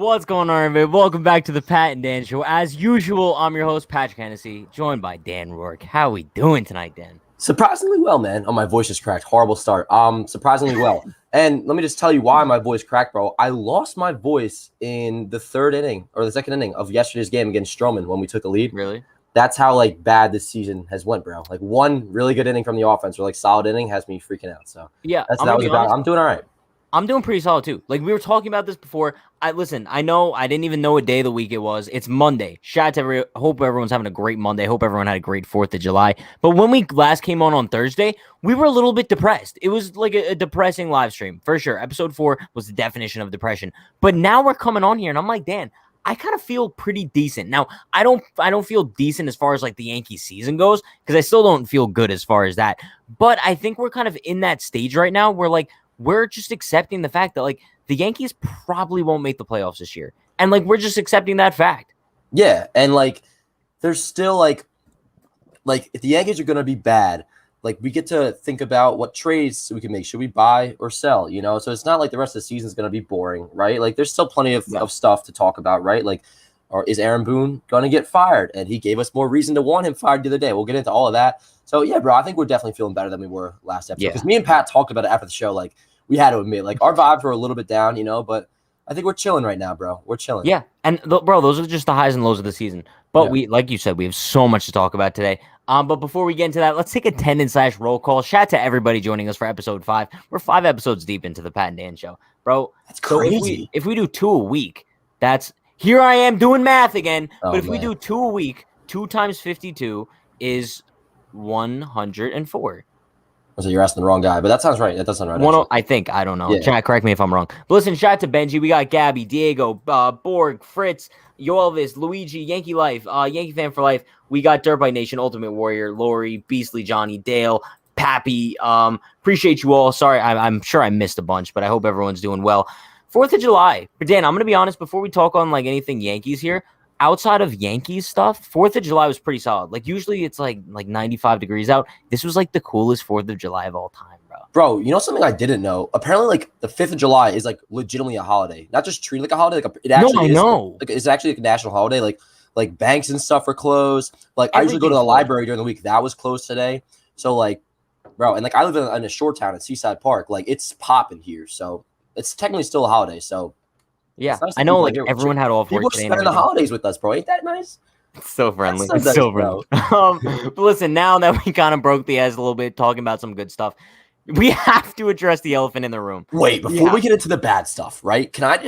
What's going on, everybody? Welcome back to the Pat and Dan Show. As usual, I'm your host, Patrick Hennessy, joined by Dan Rourke. How we doing tonight, Dan? Surprisingly well, man. Oh, my voice just cracked. Horrible start. Surprisingly well. And let me just tell you why my voice cracked, bro. I lost my voice in the third inning or the second inning of yesterday's game against Stroman when we took the lead. Really? That's how bad this season has went, bro. One really good inning from the offense or solid inning has me freaking out. So yeah, that was about. I'm doing all right. I'm doing pretty solid too. We were talking about this before. I know I didn't even know what day of the week it was. It's Monday. Shout out to hope everyone's having a great Monday. Hope everyone had a great 4th of July. But when we last came on Thursday, we were a little bit depressed. It was like a depressing live stream for sure. Episode 4 was the definition of depression. But now we're coming on here and I'm like, Dan, I kind of feel pretty decent. Now, I don't feel decent as far as the Yankees season goes because I still don't feel good as far as that. But I think we're kind of in that stage right now where we're just accepting the fact that the Yankees probably won't make the playoffs this year. And we're just accepting that fact. Yeah. And there's still if the Yankees are going to be bad, we get to think about what trades we can make. Should we buy or sell, So it's not the rest of the season is going to be boring, right? There's still plenty of stuff to talk about, right? Or is Aaron Boone going to get fired? And he gave us more reason to want him fired the other day. We'll get into all of that. So, yeah, bro, I think we're definitely feeling better than we were last episode. Because me and Pat talked about it after the show. We had to admit, our vibes were a little bit down, but I think we're chilling right now, bro. We're chilling. Yeah, and bro, those are just the highs and lows of the season. But we, like you said, we have so much to talk about today. But before we get into that, let's take attendance/roll call. Shout out to everybody joining us for episode 5. We're 5 episodes deep into the Pat and Dan Show, bro. That's crazy. So if we do 2 a week, that's here I am doing math again. Oh, but if we do 2 a week, 2 times 52 is 104. So you're asking the wrong guy, but that sounds right. That does sound right. I think. I don't know. Yeah. Chat, correct me if I'm wrong. But listen, shout out to Benji. We got Gabby, Diego, Borg, Fritz, Yoelvis, Luigi, Yankee Life, Yankee Fan for Life. We got Dirt Bike Nation, Ultimate Warrior, Lori, Beastly Johnny, Dale, Pappy. Appreciate you all. Sorry, I'm sure I missed a bunch, but I hope everyone's doing well. 4th of July. But Dan, I'm going to be honest, before we talk on anything Yankees here, outside of Yankees stuff, 4th of July was pretty solid. Usually it's 95 degrees out. This was the coolest 4th of July of all time, bro. Bro, you know something I didn't know? Apparently the 5th of July is legitimately a holiday. Not just treated like a holiday. It actually is. No. It's actually a national holiday. Like banks and stuff are closed. I usually go to the library during the week. That was closed today. So bro, and I live in a short town at Seaside Park. It's popping here. So it's technically still a holiday. So yeah, nice I know everyone had off work today. People spending the holidays with us, bro. Ain't that nice? It's so friendly. It's so friendly. But listen, now that we kind of broke the ice a little bit, talking about some good stuff, we have to address the elephant in the room. Wait, before we get into the bad stuff, right? Can I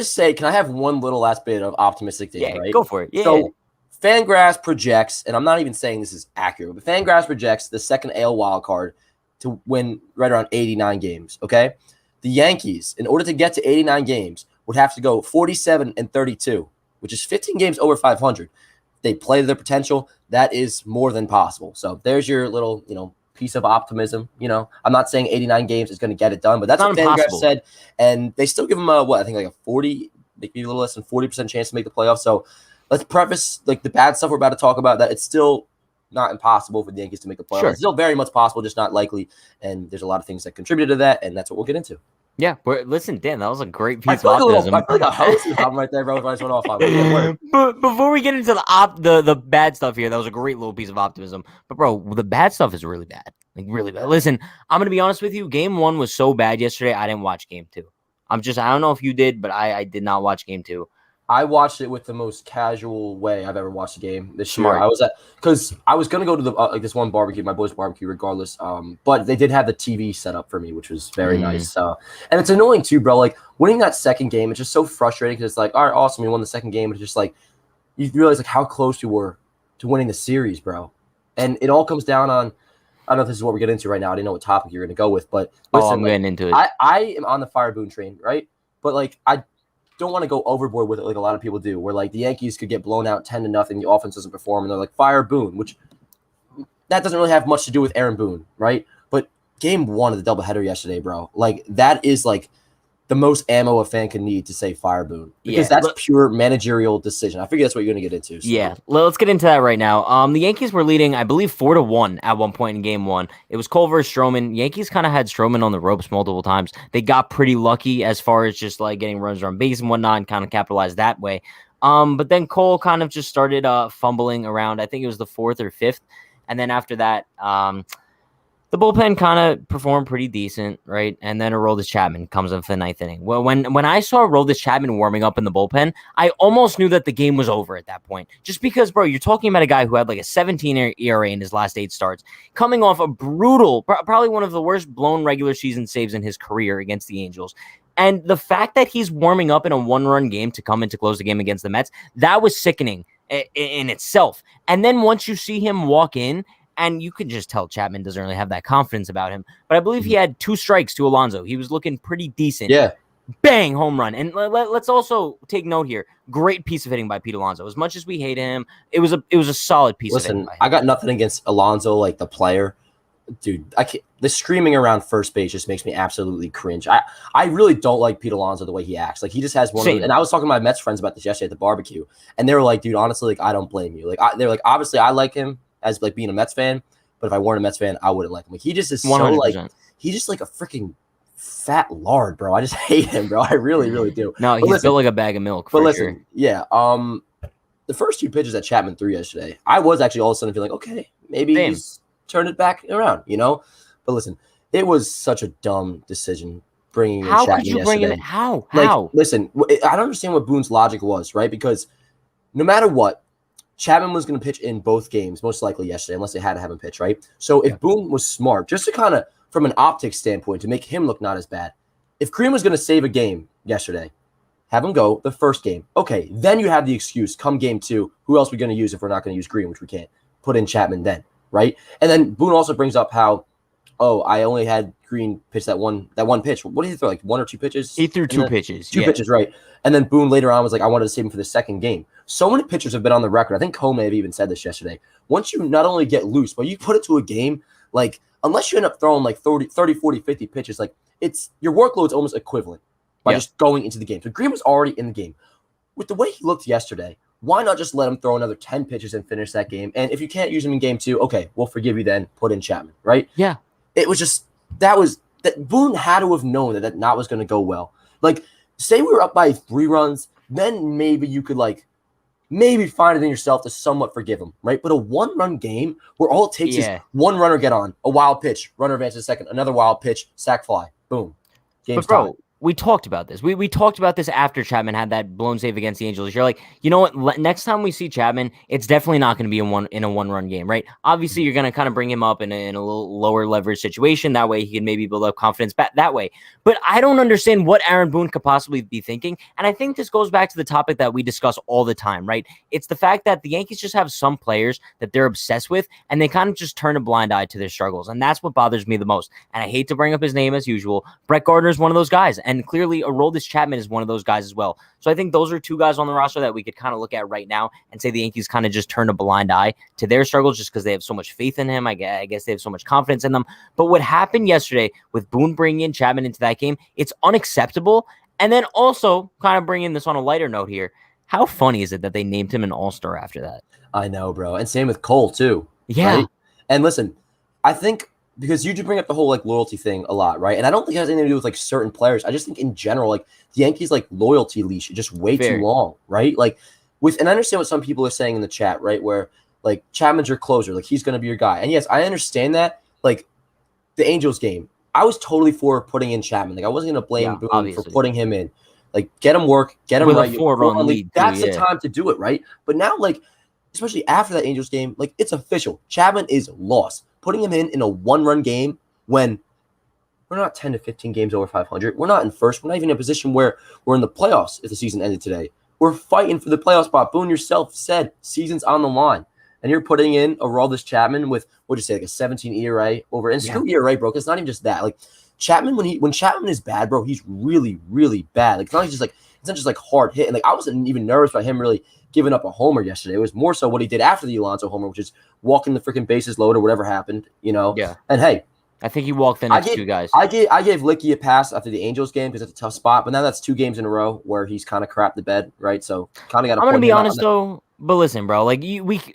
have one little last bit of optimistic thing, right? Go for it. Yeah. So Fangraphs projects, and I'm not even saying this is accurate, but Fangraphs projects the second AL wild card to win right around 89 games, okay? The Yankees, in order to get to 89 games, would have to go 47-32, which is 15 games over 500. They play to their potential. That is more than possible. So there's your little, piece of optimism. I'm not saying 89 games is going to get it done, but that's what Fangraphs said. And they still give them I think a 40, maybe a little less than 40% chance to make the playoffs. So let's preface the bad stuff we're about to talk about, that it's still not impossible for the Yankees to make the playoffs. Sure. It's still very much possible, just not likely. And there's a lot of things that contributed to that, and that's what we'll get into. Yeah, listen, Dan, that was a great piece of optimism. I feel like a host right there, bro. I just went off on it. But before we get into the bad stuff here, that was a great little piece of optimism. But bro, the bad stuff is really bad, really bad. Listen, I'm gonna be honest with you. Game 1 was so bad yesterday. I didn't watch Game 2. I don't know if you did, but I did not watch Game 2. I watched it with the most casual way I've ever watched a game this year. Smart. Because I was gonna go to the this one barbecue, my boy's barbecue, regardless. But they did have the TV set up for me, which was very nice. And it's annoying too, bro. Winning that second game, it's just so frustrating because it's all right, awesome, we won the second game, but it's just you realize how close you were to winning the series, bro. And it all comes down on. I don't know if this is what we're getting into right now. I didn't know what topic you're gonna go with, but listen, I'm getting into it. I am on the Fire Boone train, right? But I don't want to go overboard with it like a lot of people do, where the Yankees could get blown out 10-0, the offense doesn't perform, and they're fire Boone, which that doesn't really have much to do with Aaron Boone, right? But game 1 of the doubleheader yesterday, bro, that is the most ammo a fan can need to say fire Boone, because Yeah. that's pure managerial decision. I figure that's what you're going to get into. So. Yeah, let's get into that right now. The Yankees were leading, I believe, 4-1 at one point in game one. It was Cole versus Stroman. Yankees kind of had Stroman on the ropes multiple times. They got pretty lucky as far as just like getting runs on base and whatnot, and kind of capitalized that way. But then Cole kind of just started fumbling around. I think it was the fourth or fifth, and then after that, the bullpen kind of performed pretty decent, right? And then Aroldis Chapman comes in for the ninth inning. Well, when I saw Aroldis Chapman warming up in the bullpen, I almost knew that the game was over at that point. Just because, bro, you're talking about a guy who had like a 17 ERA in his last 8 starts, coming off a brutal, probably one of the worst blown regular season saves in his career against the Angels. And the fact that he's warming up in a 1-run game to come in to close the game against the Mets, that was sickening in itself. And then once you see him walk in, and you can just tell Chapman doesn't really have that confidence about him. But I believe he had 2 strikes to Alonso. He was looking pretty decent. Yeah. Bang, home run. And let's also take note here. Great piece of hitting by Pete Alonso. As much as we hate him, it was a solid piece of hitting by him. I got nothing against Alonso, like the player. Dude, the screaming around first base just makes me absolutely cringe. I really don't like Pete Alonso the way he acts. Like, he just has one of those, and I was talking to my Mets friends about this yesterday at the barbecue, and they were like, dude, honestly, like, I don't blame you. Like, they're like, obviously I like him as like being a Mets fan, but if I weren't a Mets fan, I wouldn't like him. Like, he just is 100%. So like, he's just like a freaking fat lard, bro. I just hate him, bro. I really, really do. No, he's built like a bag of milk. But listen, sure. Yeah. The first 2 pitches that Chapman threw yesterday, I was actually all of a sudden feeling like, okay, maybe he's turned it back around, you know? But listen, it was such a dumb decision bringing in Chapman yesterday. How could you bring him in? How? Like, listen, I don't understand what Boone's logic was, right? Because no matter what, Chapman was going to pitch in both games, most likely yesterday, unless they had to have him pitch, right? So if Boone was smart, just to kind of, from an optics standpoint, to make him look not as bad, if Kareem was going to save a game yesterday, have him go the first game. Okay, then you have the excuse, come game 2, who else are we going to use if we're not going to use Green, which we can't? Put in Chapman then, right? And then Boone also brings up how, oh, I only had Green pitch that one pitch. What did he throw, like 1 or 2 pitches? He threw 2 pitches. 2 pitches, right. And then Boone later on was like, I wanted to save him for the second game. So many pitchers have been on the record. I think Cole may have even said this yesterday. Once you not only get loose, but you put it to a game, like, unless you end up throwing like 30, 40, 50 pitches, like, it's your workload's almost equivalent by just going into the game. So Green was already in the game. With the way he looked yesterday, why not just let him throw another 10 pitches and finish that game? And if you can't use him in game 2, okay, we'll forgive you then. Put in Chapman, right? Yeah. It was just that Boone had to have known that not was going to go well. Like, say we were up by 3 runs, then maybe you could like maybe find it in yourself to somewhat forgive him, right? But a 1-run game where all it takes is one runner get on, a wild pitch, runner advances second, another wild pitch, sac fly, boom, game's tied. We talked about this. We talked about this after Chapman had that blown save against the Angels. You're like, you know what? Next time we see Chapman, it's definitely not going to be in a 1-run game, right? Obviously, you're going to kind of bring him up in a little lower leverage situation. That way, he can maybe build up confidence that way. But I don't understand what Aaron Boone could possibly be thinking. And I think this goes back to the topic that we discuss all the time, right? It's the fact that the Yankees just have some players that they're obsessed with, and they kind of just turn a blind eye to their struggles. And that's what bothers me the most. And I hate to bring up his name as usual. Brett Gardner is one of those guys. And clearly, Aroldis Chapman is one of those guys as well. So I think those are 2 guys on the roster that we could kind of look at right now and say the Yankees kind of just turn a blind eye to their struggles just because they have so much faith in him. I guess they have so much confidence in them. But what happened yesterday with Boone bringing in Chapman into that game, it's unacceptable. And then also kind of bringing this on a lighter note here, how funny is it that they named him an all-star after that? I know, bro. And same with Cole, too. Yeah. Right? And listen, I think because you do bring up the whole like loyalty thing a lot, right? And I don't think it has anything to do with like certain players. I just think in general, like the Yankees like loyalty leash is just way too long, right? Like and I understand what some people are saying in the chat, right? Where like Chapman's your closer, like he's gonna be your guy. And yes, I understand that. Like the Angels game, I was totally for putting in Chapman. Like I wasn't gonna blame Boone for putting him in. Like get him work, get him with right. A 4-run lead. That's the time to do it, right? But now, like, especially after that Angels game, like it's official. Chapman is lost. Putting him in a 1-run game when we're not 10 to 15 games over 500. We're not in first. We're not even in a position where we're in the playoffs if the season ended today. We're fighting for the playoff spot. Boone yourself said season's on the line. And you're putting in Aroldis Chapman with, what'd you say, like a 17 ERA over. And screw ERA, bro. It's not even just that. Like Chapman, when Chapman is bad, bro, he's really, really bad. Like it's not just like hard hit. And like I wasn't even nervous about him really giving up a homer yesterday. It was more so what he did after the Alonso homer, which is walking the freaking bases load or whatever happened, you know? Yeah. And hey, I think he walked the I next gave two guys. I gave Licky a pass after the Angels game because it's a tough spot. But now that's 2 games in a row where he's kind of crapped the bed, right? So kind of got to I'm gonna point be him out. honest though, but listen, bro. Like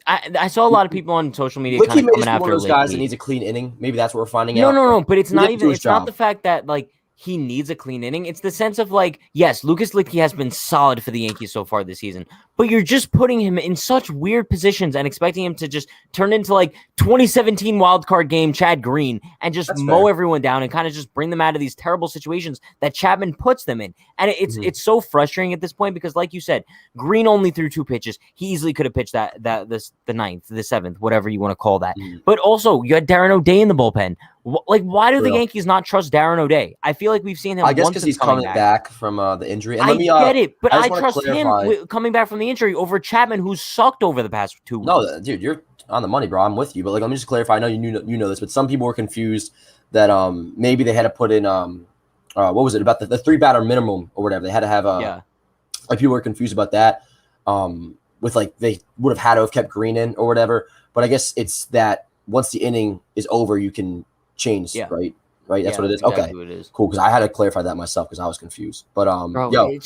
I saw a lot of people on social media kind Licky of may coming just be one of after those guys that Licky. needs a clean inning. Maybe that's what we're finding No, out. no, no. But it's He not didn't even. do his It's not job. the fact that like he needs a clean inning. It's the sense of like, yes, Lucas Licky has been solid for the Yankees so far this season, but you're just putting him in such weird positions and expecting him to just turn into like 2017 wild card game Chad Green and just That's mow fair. everyone down and kind of just bring them out of these terrible situations that Chapman puts them in. And it's so frustrating at this point because, like you said, Green only threw 2 pitches. He easily could have pitched the ninth, the seventh, whatever you want to call that. But also, you had Darren O'Day in the bullpen. Like, why do the Yankees not trust Darren O'Day? I feel like we've seen him I guess once because since he's coming back from the injury. And I let me, get it, but I I just want to trust him clarify. coming back from the injury over Chapman, who's sucked over the past 2 weeks. No, dude, you're on the money, bro. I'm with you. But like, let me just clarify. I know you know this, but some people were confused that maybe they had to put in what was it about the 3 batter minimum or whatever. They had to have like people were confused about that. With like they would have had to have kept Green in or whatever. But I guess it's that once the inning is over, you can change, right? Right, that's what it is. Exactly okay, what it is. Cool. Because I had to clarify that myself because I was confused. But Bro, yo,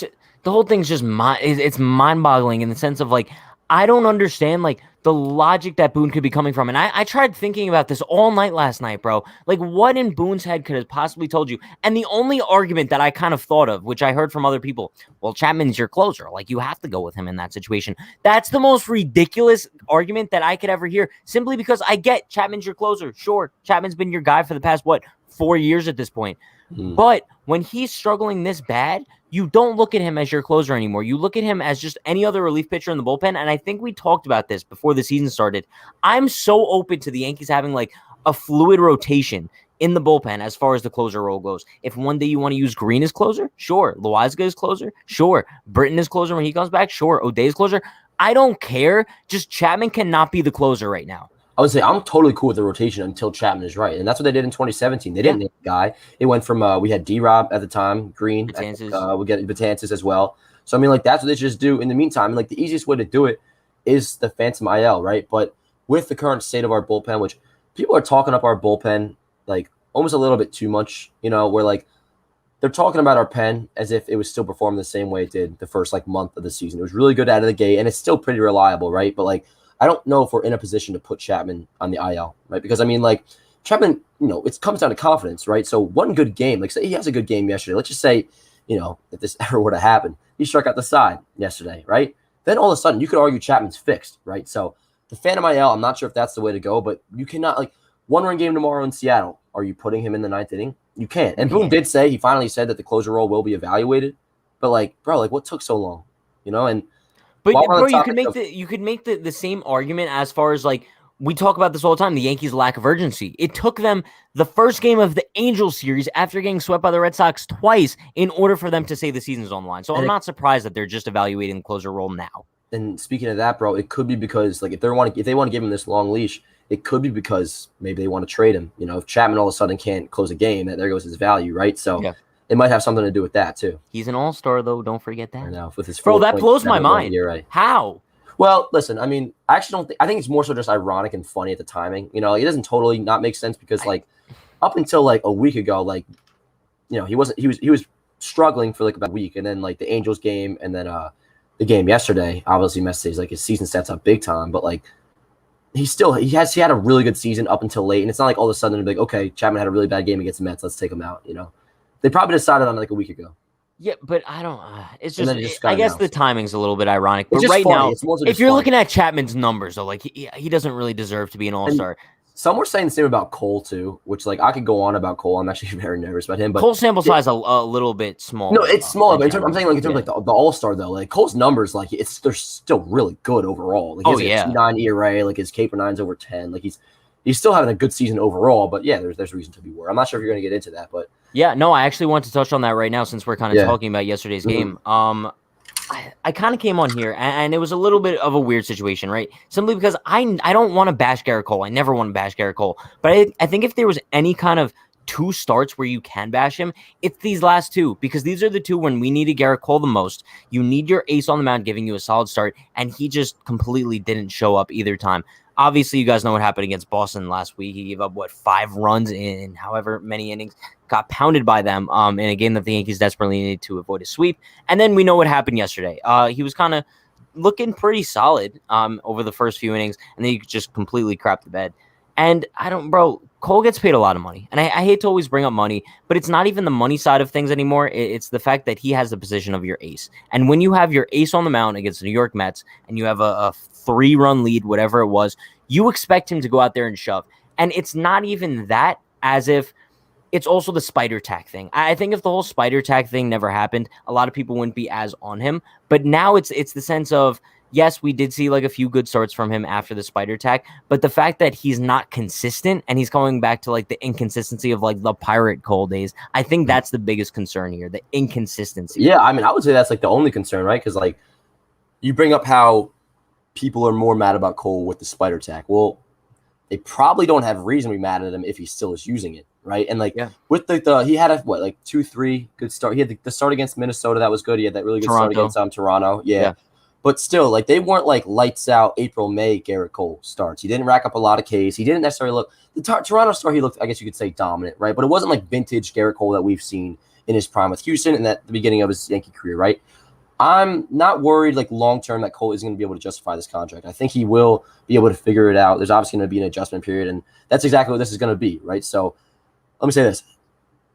the whole thing's just it's mind-boggling in the sense of like I don't understand like the logic that Boone could be coming from. And I tried thinking about this all night last night, bro. Like what in Boone's head could have possibly told you? And the only argument that I kind of thought of, which I heard from other people, well, Chapman's your closer. Like you have to go with him in that situation. That's the most ridiculous argument that I could ever hear simply because I get Chapman's your closer. Sure, Chapman's been your guy for the past, 4 years at this point. But when he's struggling this bad, you don't look at him as your closer anymore. You look at him as just any other relief pitcher in the bullpen. And I think we talked about this before the season started. I'm so open to the Yankees having like a fluid rotation in the bullpen as far as the closer role goes. If one day you want to use Green as closer, sure. Loaiza is closer, sure. Britton is closer when he comes back, sure. O'Day is closer. I don't care. Just Chapman cannot be the closer right now. I would say I'm totally cool with the rotation until Chapman is right. And that's what they did in 2017. They didn't name a guy. It went from we had D-Rob at the time, Green. We get Betances as well. So, I mean, like, that's what they should just do in the meantime. And, like, the easiest way to do it is the phantom IL, right? But with the current state of our bullpen, which people are talking up our bullpen, like, almost a little bit too much, you know, where, like, they're talking about our pen as if it was still performing the same way it did the first, like, month of the season. It was really good out of the gate, and it's still pretty reliable, right? But, like, I don't know if we're in a position to put Chapman on the IL, right? Because, I mean, like, Chapman, you know, it comes down to confidence, right? So one good game, like, say he has a good game yesterday. Let's just say, you know, if this ever would have happened, he struck out the side yesterday, right? Then all of a sudden, you could argue Chapman's fixed, right? So the phantom IL, I'm not sure if that's the way to go, but you cannot, like, 1-run game tomorrow in Seattle. Are you putting him in the 9th inning? You can't. And Boone did say, he finally said that the closer role will be evaluated. But, like, bro, like, what took so long? You know, and but bro, you could make the same argument as far as like we talk about this all the time, the Yankees' lack of urgency. It took them the first game of the Angels series after getting swept by the Red Sox twice in order for them to say the season's on the line. So I'm not surprised that they're just evaluating the closer role now. And speaking of that, bro, it could be because like if they want to give him this long leash, it could be because maybe they want to trade him. You know, if Chapman all of a sudden can't close a game, there goes his value, right? So it might have something to do with that too. He's an all-star though. Don't forget that. I know, with his that blows my mind. Right. How? Well, listen, I mean, I actually don't think. I think it's more so just ironic and funny at the timing. You know, it doesn't totally not make sense because like up until like a week ago, like you know, he was struggling for like about a week, and then like the Angels game, and then the game yesterday obviously messed his like his season stats up big time, but like. He had a really good season up until late, and it's not like all of a sudden they're like, okay, Chapman had a really bad game against the Mets, let's take him out. You know, they probably decided on like a week ago. Yeah, but I don't. It's just. I guess the timing's a little bit ironic. But right now, if you're looking at Chapman's numbers, though, like he doesn't really deserve to be an all-star. Some were saying the same about Cole too, which like I could go on about Cole. I'm actually very nervous about him. But Cole's sample size a little bit small. No, it's small. But I'm saying like in terms of like the all-star though, like Cole's numbers, like they're still really good overall. Like he has a 2.9 ERA, like his K/9's over 10. Like he's still having a good season overall. But yeah, there's reason to be worried. I'm not sure if you're going to get into that, but yeah, no, I actually want to touch on that right now since we're kind of talking about yesterday's game. I kind of came on here, and it was a little bit of a weird situation, right? Simply because I don't want to bash Gerrit Cole. I never want to bash Gerrit Cole. But I think if there was any kind of 2 starts where you can bash him, it's these last 2. Because these are the 2 when we needed Gerrit Cole the most. You need your ace on the mound giving you a solid start, and he just completely didn't show up either time. Obviously, you guys know what happened against Boston last week. He gave up, 5 runs in however many innings, got pounded by them in a game that the Yankees desperately needed to avoid a sweep. And then we know what happened yesterday. He was kind of looking pretty solid over the first few innings, and then he just completely crapped the bed. And Cole gets paid a lot of money. And I hate to always bring up money, but it's not even the money side of things anymore. It's the fact that he has the position of your ace. And when you have your ace on the mound against the New York Mets and you have a 3-run lead, whatever it was, you expect him to go out there and shove. And it's not even that, as if it's also the spider tack thing. I think if the whole spider tack thing never happened, a lot of people wouldn't be as on him. But now it's the sense of, yes, we did see like a few good starts from him after the spider tack, but the fact that he's not consistent and he's going back to like the inconsistency of like the Pirate Cole days, I think that's the biggest concern here, the inconsistency. Yeah, I mean, I would say that's like the only concern, right? Because like you bring up how people are more mad about Cole with the spider tack. Well, they probably don't have reason to be mad at him if he still is using it, right? And like with the he had a 2-3 good start. He had the start against Minnesota that was good. He had that really good start against Toronto. Yeah. But still, like they weren't like lights out April, May Gerrit Cole starts. He didn't rack up a lot of Ks. He didn't necessarily look the Toronto start. He looked, I guess you could say, dominant, right? But it wasn't like vintage Gerrit Cole that we've seen in his prime with Houston and at the beginning of his Yankee career, right? I'm not worried like long term that Cole isn't going to be able to justify this contract. I think he will be able to figure it out. There's obviously going to be an adjustment period, and that's exactly what this is going to be, right? So let me say this: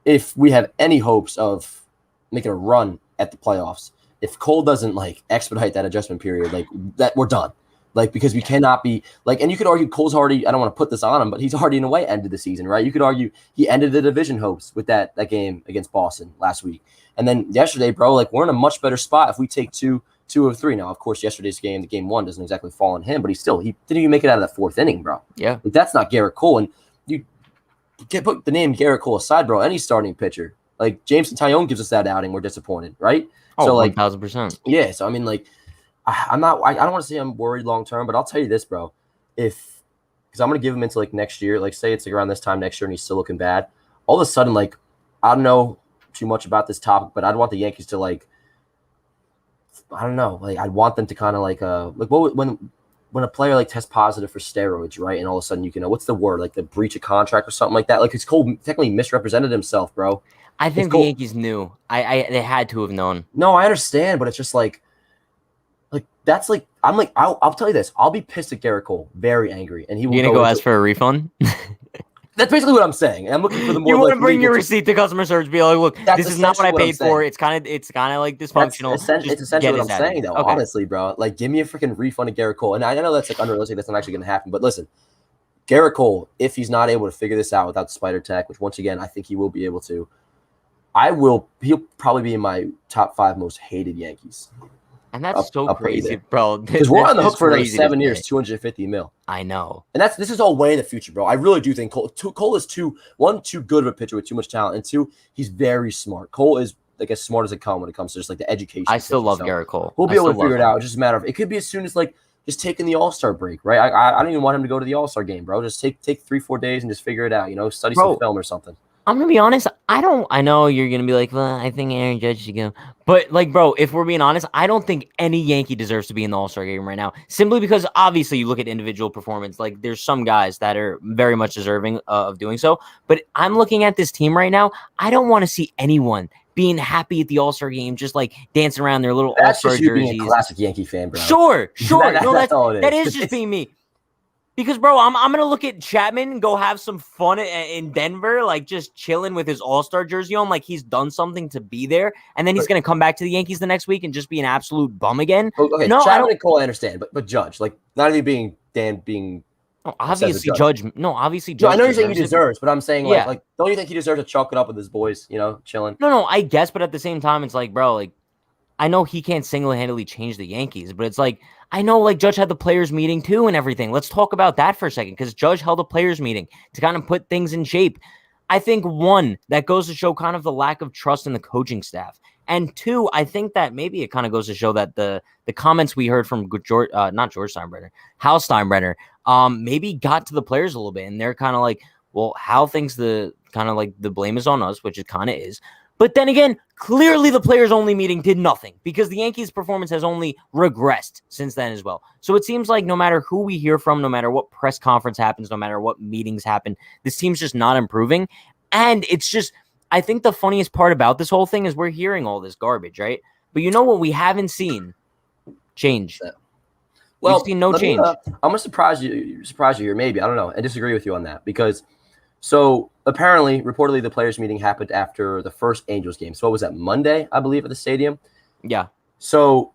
if we have any hopes of making a run at the playoffs, if Cole doesn't like expedite that adjustment period, like that, we're done. Like, because we cannot be like, and you could argue Cole's already, I don't want to put this on him, but he's already in a way ended the season, right? You could argue he ended the division hopes with that game against Boston last week. And then yesterday, bro, like we're in a much better spot if we take two of 3. Now, of course, yesterday's game, the game 1 doesn't exactly fall on him, but he didn't even make it out of that 4th inning, bro. Yeah. Like, that's not Gerrit Cole. And you can't put the name Gerrit Cole aside, bro. Any starting pitcher, like Jameson Tyone gives us that outing, we're disappointed, right? Oh, so like 1,000%. Yeah. So I mean, like, I don't want to say I'm worried long term, but I'll tell you this, bro. Because I'm gonna give him into like next year, like say it's like around this time next year and he's still looking bad. All of a sudden, like, I don't know too much about this topic, but I'd want the Yankees to like, I don't know, like I'd want them to kind of like when a player like tests positive for steroids, right? And all of a sudden you can what's the word, like the breach of contract or something like that. Like it's Cole technically misrepresented himself, bro. I think the Yankees knew. They had to have known. No, I understand, but it's just like that's like I'll tell you this. I'll be pissed at Gerrit Cole, very angry, and he will. You gonna go ask for a refund? That's basically what I'm saying. I'm looking for the more. You want to bring your receipt to customer service? Be like, look, this is not what I paid for. It's kind of like dysfunctional. It's essentially what I'm saying, though. Okay. Honestly, bro, like give me a freaking refund of Gerrit Cole, and I know that's like unrealistic. That's not actually going to happen. But listen, Gerrit Cole, if he's not able to figure this out without the spider tech, which once again I think he will be able to, he'll probably be in my top 5 most hated Yankees. And that's so crazy, bro. Because we're on the hook for another 7 years, $250 million. I know. And this is all way in the future, bro. I really do think Cole is too good of a pitcher with too much talent, and 2, he's very smart. Cole is like as smart as it comes when it comes to just like the education. I still love Gerrit Cole. We'll be able to figure it out. It's just a matter of it could be as soon as like just taking the All-Star break, right? I don't even want him to go to the All-Star game, bro. Just take 3-4 days and just figure it out. Study some film or something. I'm going to be honest. I know you're going to be like, well, I think Aaron Judge should go. But, like, bro, if we're being honest, I don't think any Yankee deserves to be in the All-Star game right now. Simply because, obviously, you look at individual performance. Like, there's some guys that are very much deserving of doing so. But I'm looking at this team right now. I don't want to see anyone being happy at the All-Star game, just, like, dancing around their little All-Star jerseys. That's just you being a classic Yankee fan, bro. Sure. That's all it is. That is just being me. Because, bro, I'm going to look at Chapman and go have some fun in Denver, like just chilling with his All-Star jersey on, like he's done something to be there. And then he's going to come back to the Yankees the next week and just be an absolute bum again. Okay, no, Chapman and Cole, I understand. But Judge, like, not even being obviously Judge. No, obviously Judge. I know you're saying he deserves, but I'm saying, like, don't you think he deserves to chalk it up with his boys, chilling? No, I guess. But at the same time, it's like, bro, like, I know he can't single-handedly change the Yankees, but it's like, I know, like, Judge had the players meeting too and everything. Let's talk about that for a second, because Judge held a players meeting to kind of put things in shape. I think, 1, that goes to show kind of the lack of trust in the coaching staff. And 2, I think that maybe it kind of goes to show that the comments we heard from not George Steinbrenner, Hal Steinbrenner, maybe got to the players a little bit. And they're kind of like, well, Hal thinks the blame is on us, which it kind of is. But then again, clearly the players-only meeting did nothing because the Yankees' performance has only regressed since then as well. So it seems like no matter who we hear from, no matter what press conference happens, no matter what meetings happen, this team's just not improving. And it's just, I think the funniest part about this whole thing is we're hearing all this garbage, right? But you know what we haven't seen? Change. Well, we've seen no change. I'm gonna surprise you here, maybe. I don't know. I disagree with you on that because so apparently, reportedly, the players' meeting happened after the first Angels game. So what was that, Monday, I believe, at the stadium? Yeah. So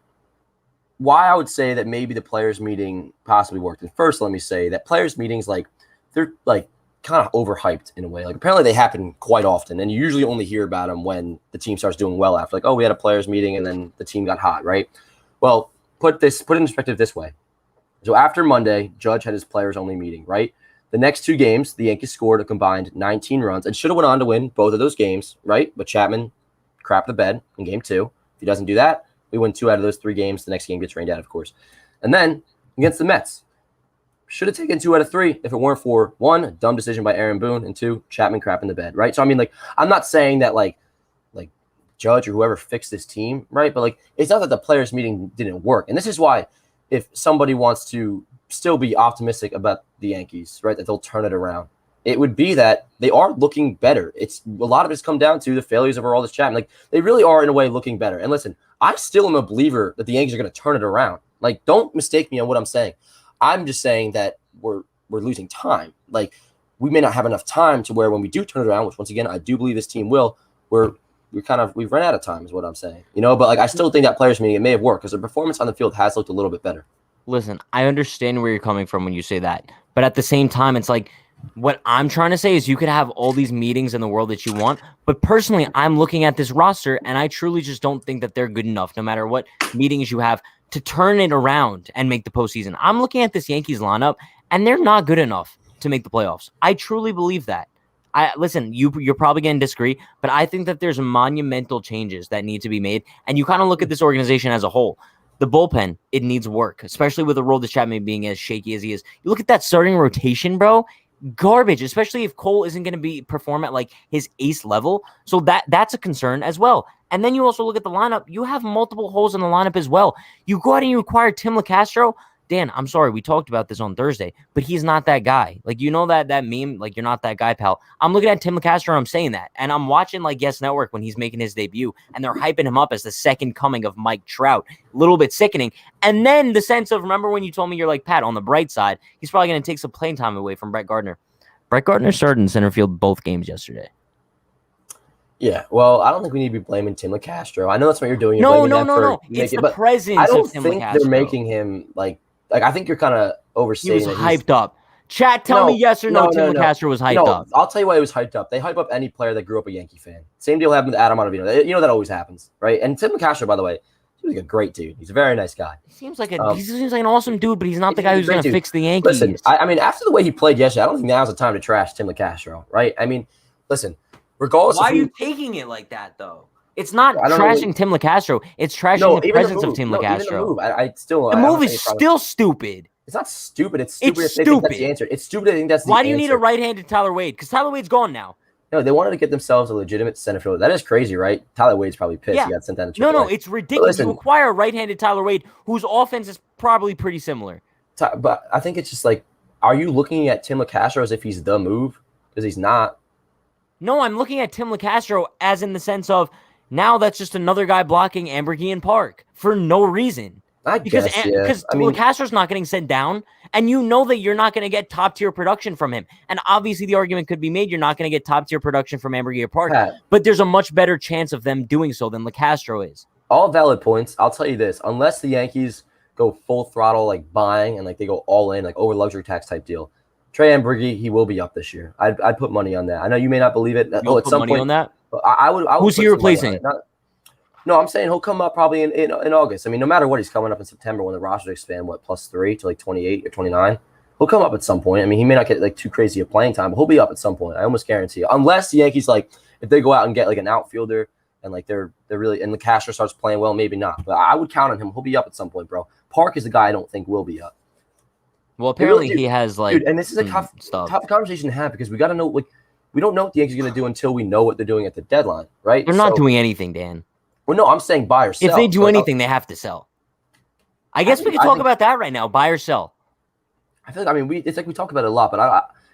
why I would say that maybe the players' meeting possibly worked. And first, let me say that players' meetings, like, they're like kind of overhyped in a way. Like apparently they happen quite often, and you usually only hear about them when the team starts doing well after. Like, oh, we had a players' meeting, and then the team got hot, right? Well, put it in perspective this way. So after Monday, Judge had his players-only meeting, right? The next two games, the Yankees scored a combined 19 runs and should have went on to win both of those games, right? But Chapman crapped the bed in game 2. If he doesn't do that, we win 2 out of those 3 games. The next game gets rained out, of course. And then against the Mets, should have taken 2 out of 3 if it weren't for 1, a dumb decision by Aaron Boone, and 2, Chapman crapping the bed, right? So, I mean, like, I'm not saying that, like Judge or whoever fixed this team, right? But, like, it's not that the players' meeting didn't work. And this is why if somebody wants to still be optimistic about the Yankees, right, that they'll turn it around, it would be that they are looking better. It's a lot of it's come down to the failures of Aroldis Chapman. Like, they really are, in a way, looking better. And listen, I still am a believer that the Yankees are going to turn it around. Like, don't mistake me on what I'm saying. I'm just saying that we're losing time. Like, we may not have enough time to where when we do turn it around, which once again I do believe this team will, we've run out of time is what I'm saying. You know, but like I still think that players meeting, it may have worked because the performance on the field has looked a little bit better. Listen, I understand where you're coming from when you say that, but at the same time, it's like what I'm trying to say is you could have all these meetings in the world that you want, but personally, I'm looking at this roster and I truly just don't think that they're good enough, no matter what meetings you have, to turn it around and make the postseason. I'm looking at this Yankees lineup and they're not good enough to make the playoffs. I truly believe that. Listen, you're probably going to disagree, but I think that there's monumental changes that need to be made, and you kind of look at this organization as a whole. The bullpen, it needs work, especially with Aroldis Chapman being as shaky as he is. You look at that starting rotation, bro, garbage, especially if Cole isn't going to perform at like his ace level. So that's a concern as well. And then you also look at the lineup. You have multiple holes in the lineup as well. You go out and you acquire Tim LeCastro. Dan, I'm sorry, we talked about this on Thursday, but he's not that guy. Like, you know that meme, like, you're not that guy, pal. I'm looking at Tim LeCastro and I'm saying that. And I'm watching, like, Yes Network when he's making his debut, and they're hyping him up as the second coming of Mike Trout. A little bit sickening. And then the sense of, remember when you told me, you're like, Pat, on the bright side, he's probably going to take some playing time away from Brett Gardner. Brett Gardner started in center field both games yesterday. Yeah, well, I don't think we need to be blaming Tim LeCastro. I know that's what you're doing. No. It's the presence I don't of Tim think LeCastro. they're making him, like I think you're kind of overstating. He was hyped up. Chat, tell me yes or no, Tim LeCastro was hyped up. I'll tell you why he was hyped up. They hype up any player that grew up a Yankee fan. Same deal happened with Adam Ottavino. You know that always happens, right? And Tim LeCastro, by the way, he's like a great dude. He's a very nice guy. He seems like an awesome dude, but he's not the guy who's going to fix the Yankees. Listen, I mean, after the way he played yesterday, I don't think now's the time to trash Tim LeCastro, right? I mean, listen, regardless. Why are you taking it like that, though? It's not trashing Tim LeCastro. It's trashing the presence of Tim LeCastro. The move is still stupid. It's not stupid. It's stupid. It's stupid. That's the answer. It's stupid. I think that's the answer. Why do you need a right-handed Tyler Wade? Because Tyler Wade's gone now. No, they wanted to get themselves a legitimate center fielder. That is crazy, right? Tyler Wade's probably pissed. Yeah. He got sent down to AAA. No, it's ridiculous. You acquire a right-handed Tyler Wade, whose offense is probably pretty similar. But I think it's just like, are you looking at Tim LeCastro as if he's the move? Because he's not. No, I'm looking at Tim LeCastro as in the sense of, now that's just another guy blocking Amber and Park for no reason. Because LeCastro's not getting sent down, and you know that you're not going to get top-tier production from him. And obviously the argument could be made you're not going to get top-tier production from Amber Park, but there's a much better chance of them doing so than LeCastro is. All valid points. I'll tell you this. Unless the Yankees go full throttle, like buying, and like they go all in, like over luxury tax type deal, Trey Ambrigi, he will be up this year. I'd put money on that. I know you may not believe it. You'll at some point on that? I would Who's he replacing? No, I'm saying he'll come up probably in August. I mean, no matter what, he's coming up in September when the roster expand, +3 to like 28 or 29. He'll come up at some point. I mean, he may not get like too crazy of playing time, but he'll be up at some point. I almost guarantee you. Unless the Yankees, like, if they go out and get like an outfielder and like they're really, and LeCastro starts playing well, maybe not. But I would count on him. He'll be up at some point, bro. Park is the guy I don't think will be up. Well, apparently he has like, dude, and this is a tough conversation to have because we got to know, like, we don't know what the Yankees are going to do until we know what they're doing at the deadline, right? They're not doing anything, Dan. Well, no, I'm saying buy or sell. If they do anything, they have to sell. I guess we can talk about that right now. Buy or sell. I feel like, I mean, it's like we talk about it a lot, but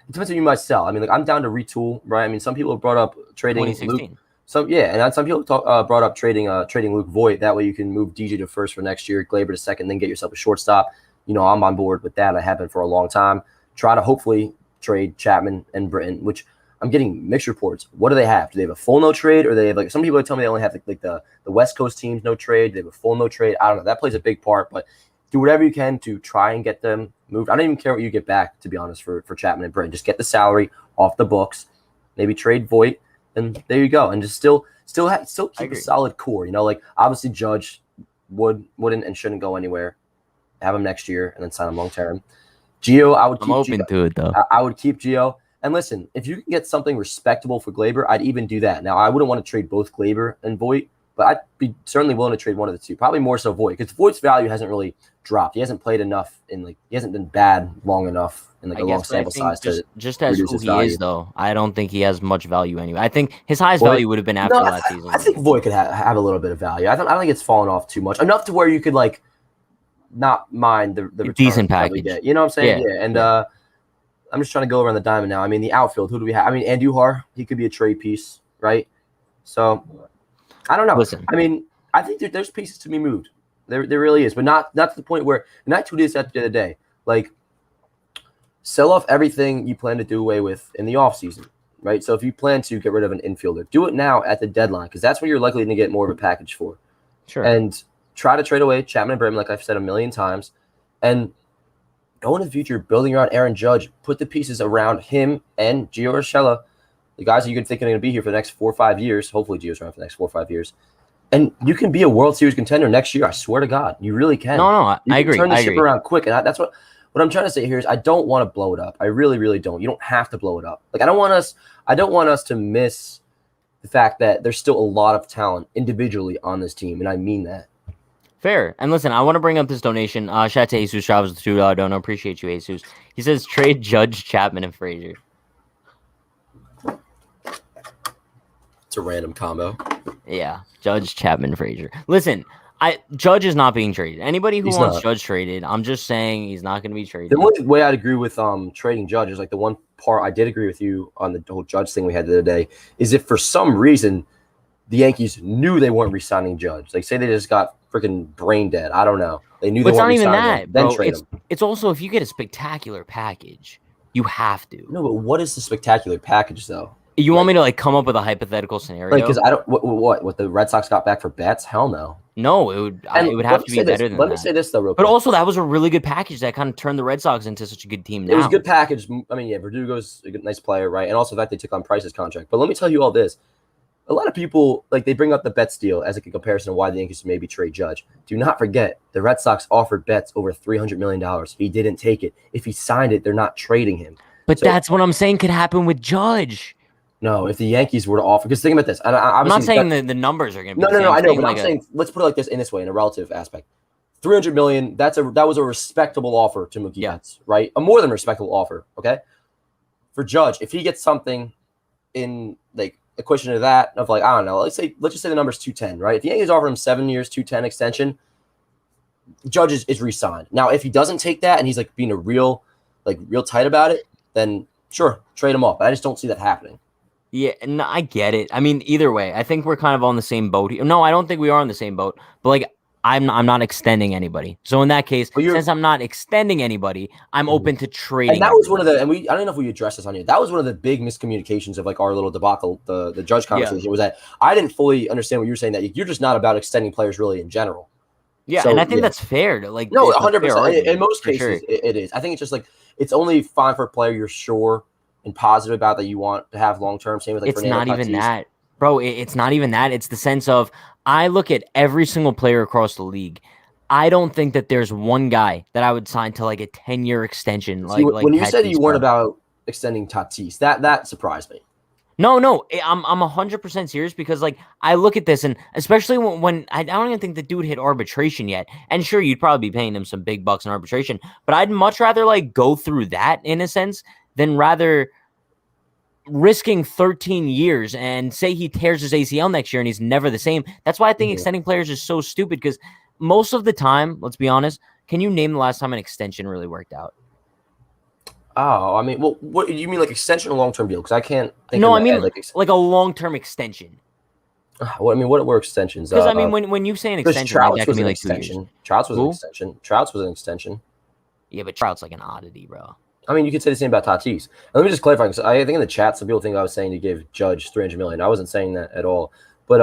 it depends on you might sell. I mean, like I'm down to retool, right? I mean, some people have brought up trading Luke. Some people brought up trading Luke Voit. That way you can move DJ to first for next year, Gleyber to second, then get yourself a shortstop. I'm on board with that. I have been for a long time. Try to hopefully trade Chapman and Britton, which I'm getting mixed reports. What do they have? Do they have a full no trade, or do they have some people tell me they only have like the West Coast teams no trade? They have a full no trade. I don't know. That plays a big part, but do whatever you can to try and get them moved. I don't even care what you get back, to be honest, for Chapman and Britton. Just get the salary off the books. Maybe trade Voit, and there you go. And just still keep a solid core. Like obviously Judge wouldn't and shouldn't go anywhere. Have him next year and then sign him long term. Gio, I would keep. I'm open to it though. I would keep Gio. And listen, if you can get something respectable for Gleyber, I'd even do that. Now, I wouldn't want to trade both Gleyber and Voit, but I'd be certainly willing to trade one of the two. Probably more so Voit, because Voigt's value hasn't really dropped. He hasn't played enough he hasn't been bad long enough in a long sample size to just as who he is, though. I don't think he has much value anyway. I think his highest value would have been after last season. I think Voit could have a little bit of value. I don't think it's fallen off too much, enough to where you could not mind the decent package. You know what I'm saying? Yeah. And I'm just trying to go around the diamond now. I mean, the outfield, who do we have? I mean, Andujar, he could be a trade piece, right? So, I don't know. Listen. I mean, I think there's pieces to be moved. There really is, but not to the point where, and I tweeted this out the other day, sell off everything you plan to do away with in the offseason, right? So if you plan to get rid of an infielder, do it now at the deadline, because that's when you're likely to get more of a package for. Sure. And try to trade away Chapman and Britton, like I've said a million times, and go into the future, building around Aaron Judge, put the pieces around him and Gio Urshela, the guys that you can think are going to be here for the next 4 or 5 years. Hopefully Gio's around for the next 4 or 5 years. And you can be a World Series contender next year. I swear to God, you really can. No, I agree. Turn the ship around quick. And that's what I'm trying to say here is I don't want to blow it up. I really, really don't. You don't have to blow it up. I don't want us to miss the fact that there's still a lot of talent individually on this team. And I mean that. Fair. And listen, I want to bring up this donation. Shout out to Jesus Chavez with $2 donor. Appreciate you, Jesus. He says trade Judge, Chapman, and Frazier. It's a random combo. Yeah, Judge, Chapman, Frazier. Listen, Judge is not being traded. Anybody who wants Judge traded, I'm just saying he's not going to be traded. The only way I'd agree with trading Judge is the one part I did agree with you on the whole Judge thing we had the other day is if for some reason the Yankees knew they weren't re-signing Judge. Say they just got freaking brain dead. I don't know. They knew they weren't re-signing him. Then trade him. It's also if you get a spectacular package, you have to. No, but what is the spectacular package though? You want me to come up with a hypothetical scenario? Because I don't. What the Red Sox got back for Betts? Hell no. No, it would have to be better than that. Let me say this though, real quick. But also, that was a really good package that kind of turned the Red Sox into such a good team. Now it was a good package. I mean, yeah, Verdugo's a nice player, right? And also the fact they took on Price's contract. But let me tell you all this: a lot of people they bring up the Betts deal as a comparison of why the Yankees maybe trade Judge. Do not forget the Red Sox offered Betts over $300 million. He didn't take it. If he signed it, they're not trading him. But that's what I'm saying could happen with Judge. No, if the Yankees were to offer, because think about this. I'm not saying the numbers are going to be No, I know, but I'm saying let's put it in this way, in a relative aspect. $300 million, that was a respectable offer to Mookie Betts, right? A more than respectable offer, okay? For Judge, if he gets something in equation to that of I don't know, let's just say the number's 210, right? If the Yankees offer him 7 years, 210 extension, Judge is re-signed. Now, if he doesn't take that and he's being a real tight about it, then sure, trade him off. But I just don't see that happening. Yeah, no, I get it. I mean, either way, I think we're kind of on the same boat here. No, I don't think we are on the same boat. But I'm not extending anybody. So in that case, since I'm not extending anybody, I'm open to trading. And that was one of the, and I don't know if we addressed this on here. That was one of the big miscommunications of our little debacle, the Judge conversation was that I didn't fully understand what you were saying, that you're just not about extending players really in general. Yeah, so, and I think that's fair. No, 100%. In most cases, it is. I think it's just it's only fine for a player you're sure and positive about that you want to have long term. Same with it's Fernando not even Tatis. That, bro. It's not even that. It's the sense of I look at every single player across the league. I don't think that there's one guy that I would sign to a 10-year extension. When you said you weren't about extending Tatis, that surprised me. No, I'm 100% serious because I look at this and especially when I don't even think the dude hit arbitration yet. And sure, you'd probably be paying him some big bucks in arbitration, but I'd much rather go through that in a sense than rather risking 13 years and say he tears his ACL next year and he's never the same. That's why I think extending players is so stupid, because most of the time, let's be honest, can you name the last time an extension really worked out? Oh, I mean, well, what you mean, like extension or long-term deal? Because I can't think. No, I mean like a long-term extension. What I mean, what were extensions? Because I mean, when you say an extension, like, that can be like 2 years. Trouts was an extension. Trouts was an extension. Yeah, but Trout's like an oddity, bro. I mean, you could say the same about Tatis. And let me just clarify, because I think in the chat some people think I was saying to give Judge $300 million. I wasn't saying that at all. But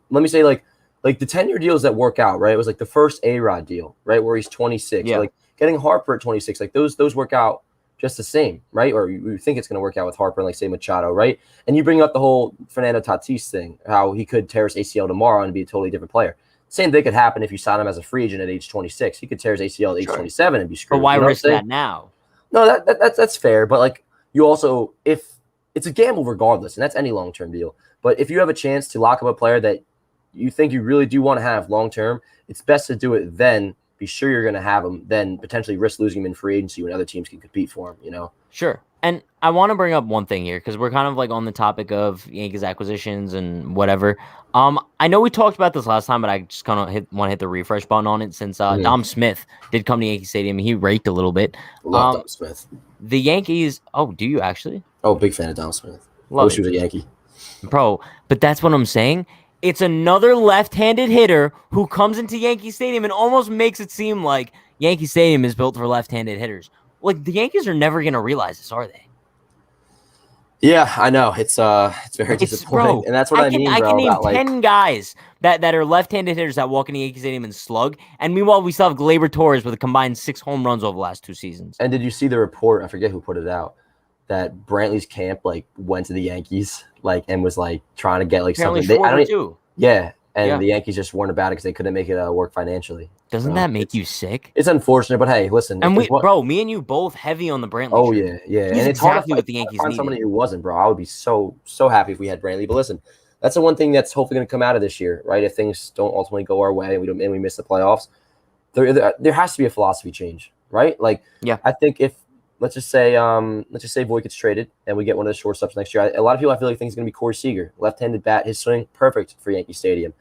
let me say, like the 10-year deals that work out, right? It was like the first A-Rod deal, right, where he's 26. Yeah. Like getting Harper at 26, like those work out just the same, right? Or you think it's going to work out with Harper and, like, say, Machado, right? And you bring up the whole Fernando Tatis thing, how he could tear his ACL tomorrow and be a totally different player. Same thing could happen if you sign him as a free agent at age 26. He could tear his ACL at age 27 and be screwed. But why risk that now? No, that's fair. But, like, you also, if it's a gamble regardless, and that's any long-term deal. But if you have a chance to lock up a player that you think you really do want to have long-term, it's best to do it then. Be sure you're going to have him, then potentially risk losing him in free agency when other teams can compete for him, you know? Sure. And I want to bring up one thing here, because we're kind of like on the topic of Yankees acquisitions and whatever. I know we talked about this last time, but I just kind of want to hit the refresh button on it, since Dom Smith did come to Yankee Stadium. He raked a little bit. Love Dom Smith. The Yankees. Oh, do you actually? Oh, big fan of Dom Smith. I wish he was a Yankee. Bro, but that's what I'm saying. It's another left-handed hitter who comes into Yankee Stadium and almost makes it seem like Yankee Stadium is built for left-handed hitters. Like, the Yankees are never going to realize this, are they? Yeah, I know. It's very disappointing. Bro, and that's what I mean, bro. I can name 10 guys that are left-handed hitters that walk into Yankee Stadium and slug. And meanwhile, we still have Gleyber Torres with a combined 6 home runs over the last 2 seasons. And did you see the report? I forget who put it out, that Brantley's camp, like, went to the Yankees, like, and was, like, trying to get, like, apparently something. Too. Yeah, and the Yankees just weren't about it because they couldn't make it work financially. Doesn't that make you sick? It's unfortunate, but hey, listen. And me and you both heavy on the Brantley. Oh, shirt. yeah. He's and it's exactly hard what the Yankees find needed. somebody who wasn't, bro. I would be so happy if we had Brantley. But listen, that's the one thing that's hopefully going to come out of this year, right? If things don't ultimately go our way and we miss the playoffs, there has to be a philosophy change, right? Like, I think if let's just say Voit gets traded and we get one of the shortstops next year. A lot of people I feel like think it's going to be Corey Seager, left-handed bat, his swing perfect for Yankee Stadium.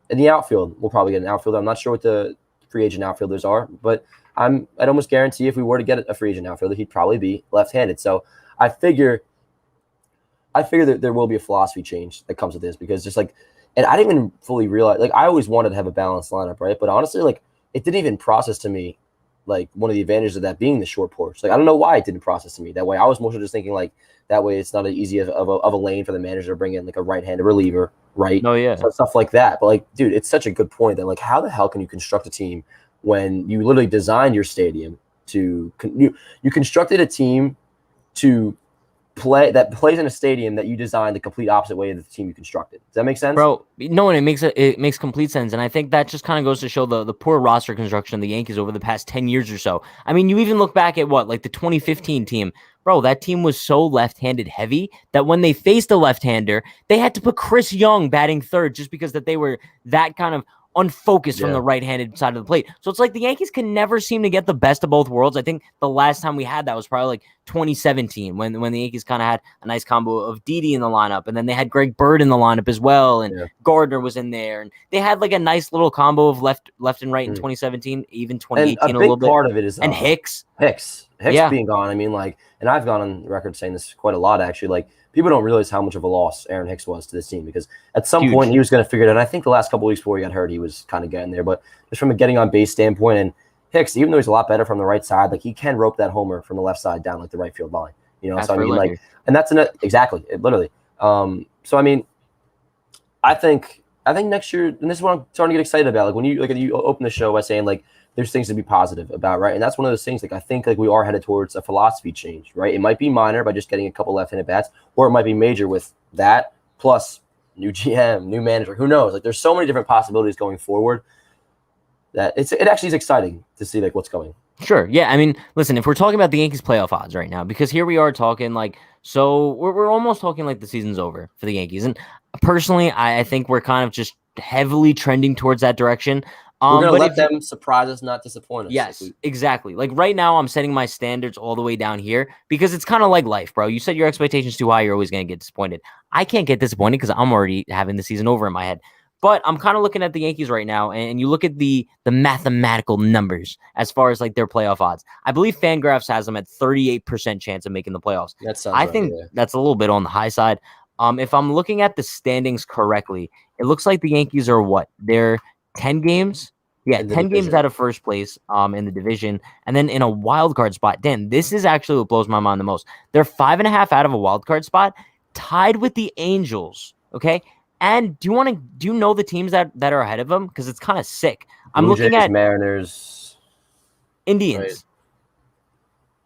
In the outfield, we'll probably get an outfielder. I'm not sure what the free agent outfielders are, but I'd almost guarantee if we were to get a free agent outfielder, he'd probably be left-handed. So I figure that there will be a philosophy change that comes with this, because just like, and I didn't even fully realize, like, I always wanted to have a balanced lineup, right? But honestly, like, it didn't even process to me, like, one of the advantages of that being the short porch. Like, I don't know why it didn't process to me that way. I was more so just thinking, like, that way it's not as easy of a lane for the manager to bring in, like, a right-handed reliever, right? Oh, yeah. So stuff like that. But, like, dude, it's such a good point that, like, how the hell can you construct a team when you literally designed your stadium to you constructed a team to plays in a stadium that you designed the complete opposite way of the team you constructed. Does that make sense? Bro, no, and it makes complete sense. And I think that just kind of goes to show the poor roster construction of the Yankees over the past 10 years or so. I mean, you even look back at like the 2015 team. Bro, that team was so left-handed heavy that when they faced a left-hander, they had to put Chris Young batting third just because that they were that kind of unfocused from the right-handed side of the plate. So it's like the Yankees can never seem to get the best of both worlds. I think the last time we had that was probably like 2017 when the Yankees kind of had a nice combo of Didi in the lineup, and then they had Greg Bird in the lineup as well, and Gardner was in there, and they had like a nice little combo of left and right in 2017, even 2018 and a little bit. Part of it is and Hicks being gone. I mean, like, and I've gone on record saying this quite a lot, actually. Like, people don't realize how much of a loss Aaron Hicks was to this team, because at some point he was going to figure it out. And I think the last couple of weeks before he got hurt, he was kind of getting there. But just from a getting on base standpoint, and Hicks, even though he's a lot better from the right side, like, he can rope that homer from the left side down like the right field line. You know, that's so I mean, like, and that's exactly it, literally. So I mean, I think next year, and this is what I'm starting to get excited about. Like, when you open the show by saying, like, there's things to be positive about, right? And that's one of those things, like, I think, like, we are headed towards a philosophy change, right? It might be minor by just getting a couple left-handed bats, or it might be major with that, plus new GM, new manager, who knows? Like, there's so many different possibilities going forward that it actually is exciting to see, like, what's coming. Sure. Yeah. I mean, listen, if we're talking about the Yankees playoff odds right now, because here we are talking like, so we're almost talking like the season's over for the Yankees. And personally, I think we're kind of just heavily trending towards that direction. We're gonna But let them surprise us, not disappoint us. Yes, exactly. Like right now, I'm setting my standards all the way down here because it's kind of like life, bro. You set your expectations too high, you're always going to get disappointed. I can't get disappointed because I'm already having the season over in my head. But I'm kind of looking at the Yankees right now, and you look at the mathematical numbers as far as like their playoff odds. I believe Fangraphs has them at 38% chance of making the playoffs. That sounds I right, think yeah. that's a little bit on the high side. If I'm looking at the standings correctly, it looks like the Yankees are what? They're 10 games. Yeah, In the 10 games division. out of first place in the division. And then in a wild card spot, Dan, this is actually what blows my mind the most. They're 5.5 out of a wild card spot, tied with the Angels. Okay. And do you know the teams that are ahead of them? Because it's kind of sick. I'm Blue looking Jays, at Mariners, Indians. right.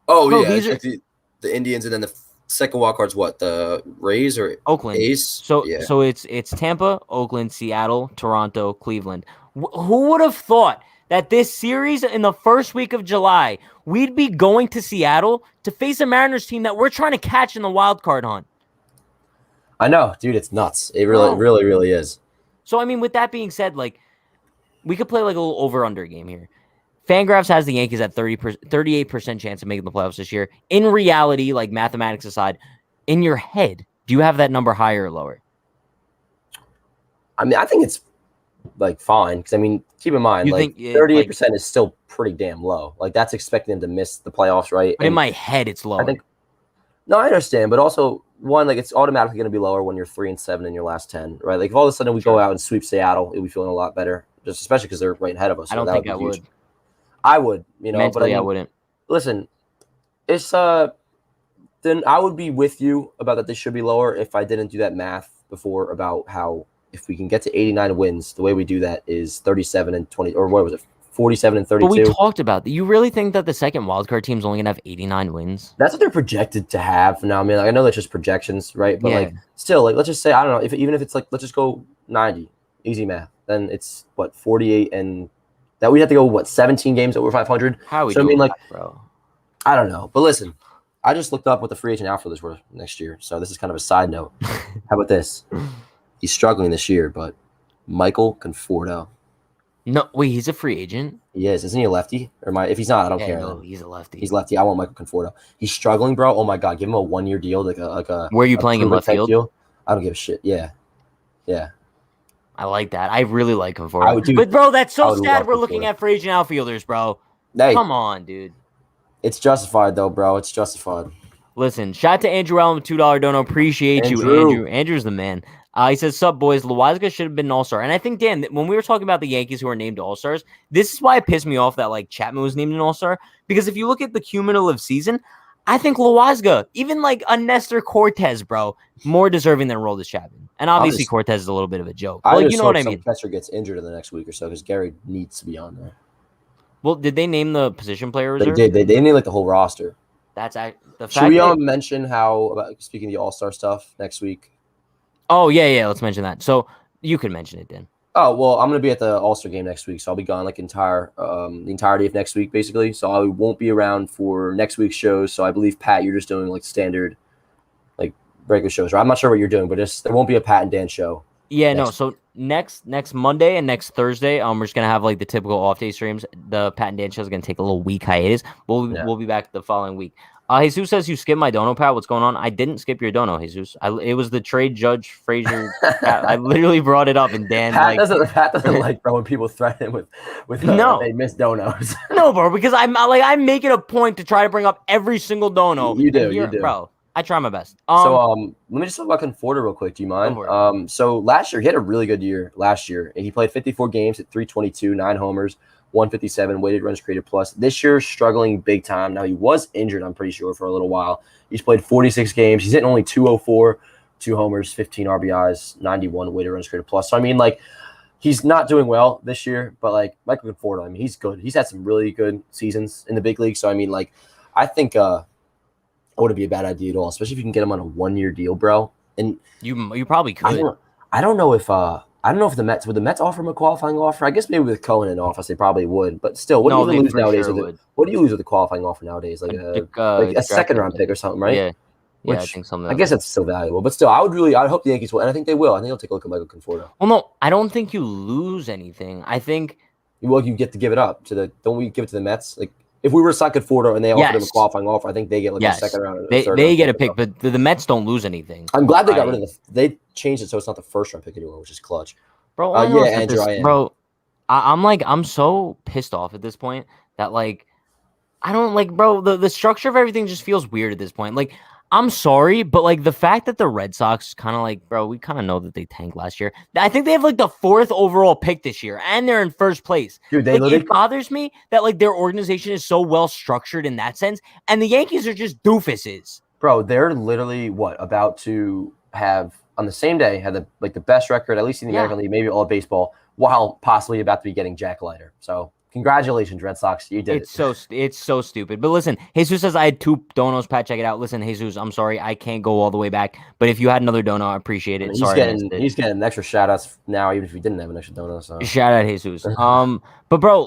Oh, Bro, yeah. these It's are like the Indians, and then the second wild card's what? The Rays or Oakland. A's? So Yeah. so it's Tampa, Oakland, Seattle, Toronto, Cleveland. Who would have thought that this series in the first week of July, we'd be going to Seattle to face a Mariners team that we're trying to catch in the wild card hunt? I know, dude. It's nuts. It Bro. really is. So, I mean, with that being said, like, we could play like a little over-under game here. Fangraphs has the Yankees at 38% chance of making the playoffs this year. In reality, like mathematics aside, in your head, do you have that number higher or lower? I mean, I think it's like fine because I mean, keep in mind, You like think 38% is still pretty damn low. Like that's expecting them to miss the playoffs, right? But in my head, it's lower. I think. No, I understand, but also one, like it's automatically going to be lower when you're 3-7 in your last 10, right? Like if all of a sudden we go out and sweep Seattle, we'll be feeling a lot better, just especially because they're right ahead of us. I don't think I would. I would, you know, Mentally, but I wouldn't. Listen, it's then I would be with you about that they should be lower if I didn't do that math before about how if we can get to 89 wins, the way we do that is 37 and 20, or what was it, 47 and 32. But we talked about that. You really think that the second wildcard team's only gonna have 89 wins? That's what they're projected to have now. I mean, like, I know that's just projections, right? But like, still, like, let's just say I don't know even if it's like let's just go 90, easy math. Then it's what 48, and that we'd have to go what 17 games over 500. How we? So I mean, like, that, bro. I don't know. But listen, I just looked up what the free agent outfielders were next year. So this is kind of a side note. How about this? He's struggling this year, but Michael Conforto. No, wait, he's a free agent. He is. Isn't he a lefty? Or if he's not, I don't care. No, he's a lefty. He's lefty. I want Michael Conforto. He's struggling, bro. Oh my god, give him a 1-year deal, like a. Where are you playing in left field? Deal. I don't give a shit. Yeah. I like that. I really like Conforto. Dude, but bro, that's so sad. We're looking at free agent outfielders, bro. Hey, come on, dude. It's justified though, bro. It's justified. Listen, shout out to Andrew Allen, $2 dono. Appreciate you, Andrew. Andrew's the man. He says, "Sup, boys? Loaisiga should have been an all-star." And I think, Dan, when we were talking about the Yankees who are named all-stars, this is why it pissed me off that like Chapman was named an all-star. Because if you look at the cumulative season, I think Loaisiga, even like a Nestor Cortez, bro, more deserving than Aroldis Chapman. And obviously, Cortez is a little bit of a joke. But, like, you know what I mean? Catcher gets injured in the next week or so because Gerrit needs to be on there. Well, did they name the position player reserve? They did. They named like the whole roster. That's the fact. Should we mention how about speaking of the All-Star stuff next week? Oh yeah. Let's mention that. So you can mention it, Dan. Oh well, I'm gonna be at the All-Star game next week, so I'll be gone like the entirety of next week, basically. So I won't be around for next week's shows. So I believe Pat, you're just doing like standard, like regular shows. Right? I'm not sure what you're doing, but there won't be a Pat and Dan show. Yeah, no. So next Monday and next Thursday, we're just gonna have like the typical off day streams. The Pat and Dan show is gonna take a little week hiatus. We'll be back the following week. Jesus says you skipped my dono, Pat. What's going on? I didn't skip your dono, Jesus. It was the trade Judge Frazier. I literally brought it up, and Dan Pat doesn't like bro when people threaten him with they miss donos. No, bro, because I'm making a point to try to bring up every single dono. You do, bro. I try my best. Let me just talk about Conforto real quick. Do you mind? So last year he had a really good year. Last year he played 54 games at 322, 9 homers, 157 weighted runs created plus. This year struggling big time. Now he was injured, I'm pretty sure, for a little while. He's played 46 games. He's hitting only 204, 2 homers, 15 RBIs, 91 weighted runs created plus. So I mean, like, he's not doing well this year, but like Michael Conforto, I mean, he's good. He's had some really good seasons in the big league. So I mean, like, I think it wouldn't be a bad idea at all, especially if you can get him on a 1-year deal, bro. And you probably could. I don't know if the Mets would offer him a qualifying offer. I guess maybe with Cohen in office they probably would. But still, what do you lose nowadays? What do you lose with a qualifying offer nowadays? Like a second-round pick or something, right? Yeah. Which, I think something. I guess that's still valuable, but still, I hope the Yankees will, and I think they will. I think they'll take a look at Michael Conforto. Well, no, I don't think you lose anything. I think Well, you get to give it up to the. Don't we give it to the Mets? Like if we were to sign Conforto and they offered him a Yes. qualifying offer, I think they get like a Yes. second round, or They third they round get a pick. pick, but the Mets don't lose anything. I'm glad they got rid of they changed it so it's not the first round pick anymore, which is clutch. Bro, Yeah, Andrew, I am. Bro, I'm so pissed off at this point that like I don't like, bro, the structure of everything just feels weird at this point. Like, I'm sorry, but like the fact that the Red Sox kind of like, bro, we kind of know that they tanked last year. I think they have like the 4th overall pick this year, and they're in first place. Dude, it bothers me that like their organization is so well structured in that sense, and the Yankees are just doofuses. Bro, they're literally about to have on the same day had the best record, at least in the American League, maybe all of baseball, while possibly about to be getting Jack Leiter. So congratulations, Red Sox. You did it. It's so stupid. But listen, Jesus says I had 2 donos. Pat, check it out. Listen, Jesus, I'm sorry. I can't go all the way back. But if you had another dono, I appreciate it. He's getting extra shout outs now, even if he didn't have an extra dono. So shout out Jesus. But bro,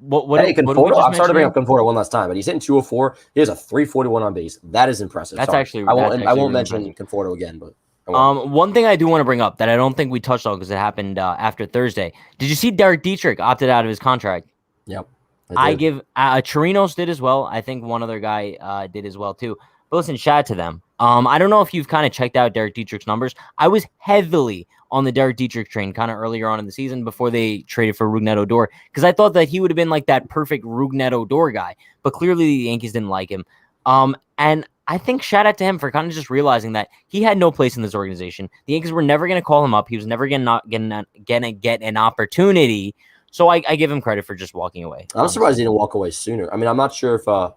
what hey, Conforto, I'm sorry to bring up Conforto one last time, but he's hitting 204. He has a 341 on base. That is impressive. That's actually I won't really mention Conforto again, but one thing I do want to bring up that I don't think we touched on because it happened after Thursday. Did you see Derek Dietrich opted out of his contract? Yep. I give Chirinos did as well. I think one other guy did as well too. But listen, shout out to them. I don't know if you've kind of checked out Derek Dietrich's numbers. I was heavily on the Derek Dietrich train kind of earlier on in the season before they traded for Rougned Odor because I thought that he would have been like that perfect Rougned Odor guy. But clearly the Yankees didn't like him. And I think shout out to him for kind of just realizing that he had no place in this organization. The Yankees were never going to call him up. He was never going to get an opportunity. So I give him credit for just walking away. I'm surprised he didn't walk away sooner. I mean, I'm not sure if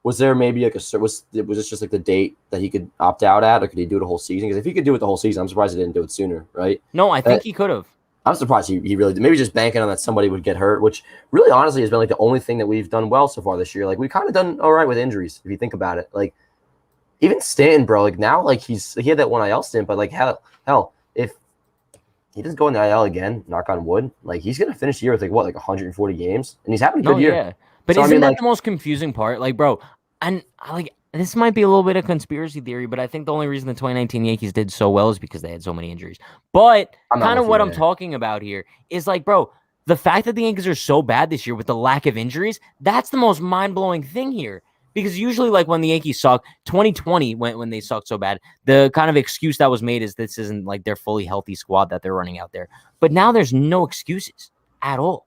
was there maybe like was this just like the date that he could opt out at, or could he do it the whole season? Because if he could do it the whole season, I'm surprised he didn't do it sooner, right? No, I think he could have. I'm surprised he really did. Maybe just banking on that somebody would get hurt, which really honestly has been like the only thing that we've done well so far this year. Like we've kind of done all right with injuries, if you think about it. Like even Stanton, bro, like now like he had that one IL stint, but like hell, if he doesn't go in the IL again, knock on wood, like he's gonna finish the year with like 140 games, and he's having a good year. Yeah. But so, isn't that the most confusing part? Like, bro, and like this might be a little bit of conspiracy theory, but I think the only reason the 2019 Yankees did so well is because they had so many injuries. But kind of what I'm talking about here is like, bro, the fact that the Yankees are so bad this year with the lack of injuries, that's the most mind-blowing thing here. Because usually, like, when the Yankees suck, 2020, when they sucked so bad, the kind of excuse that was made is this isn't, like, their fully healthy squad that they're running out there. But now there's no excuses at all.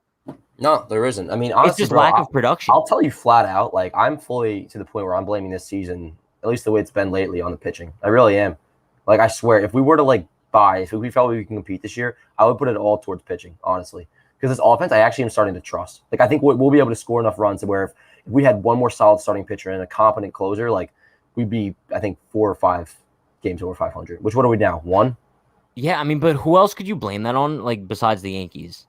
No, there isn't. I mean, honestly, it's just lack of production. I'll tell you flat out, like, I'm fully to the point where I'm blaming this season, at least the way it's been lately, on the pitching. I really am. Like, I swear, if we were to, like, if we felt we can compete this year, I would put it all towards pitching, honestly. Because this offense, I actually am starting to trust. Like, I think we'll be able to score enough runs to where if we had one more solid starting pitcher and a competent closer, like we'd be, I think, 4 or 5 games over 500. Which what are we now? 1? Yeah, I mean, but who else could you blame that on, like besides the Yankees?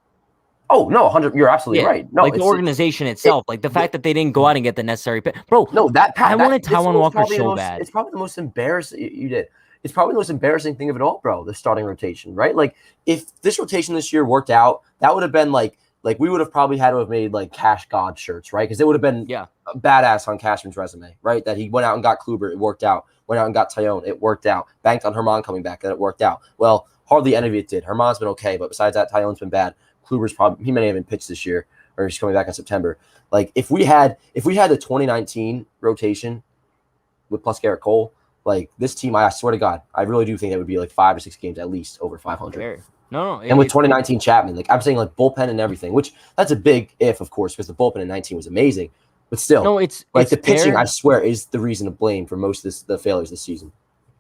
Oh no, 100. You're absolutely right. No, like the organization itself, like the fact that they didn't go out and get the necessary pick, bro. No, I wanted Taijuan Walker so bad. It's probably the most embarrassing you did. It's probably the most embarrassing thing of it all, bro. The starting rotation, right? Like if this rotation this year worked out, that would have been like we would have probably had to have made like Cash God shirts, right? Because it would have been badass on Cashman's resume, right? That he went out and got Kluber, it worked out. Went out and got Taillon, it worked out. Banked on Herman coming back, and it worked out. Well, hardly any of it did. Herman's been okay, but besides that, Taillon's been bad. Kluber's he may have even pitched this year, or he's coming back in September. Like if we had the 2019 rotation with plus Gerrit Cole, like this team, I swear to God, I really do think that would be like 5 or 6 games at least over 500. No. And with 2019 Chapman, like I'm saying, like bullpen and everything, which that's a big if, of course, because the bullpen in 19 was amazing. But still, no, it's the pitching, I swear, is the reason to blame for most of the failures this season.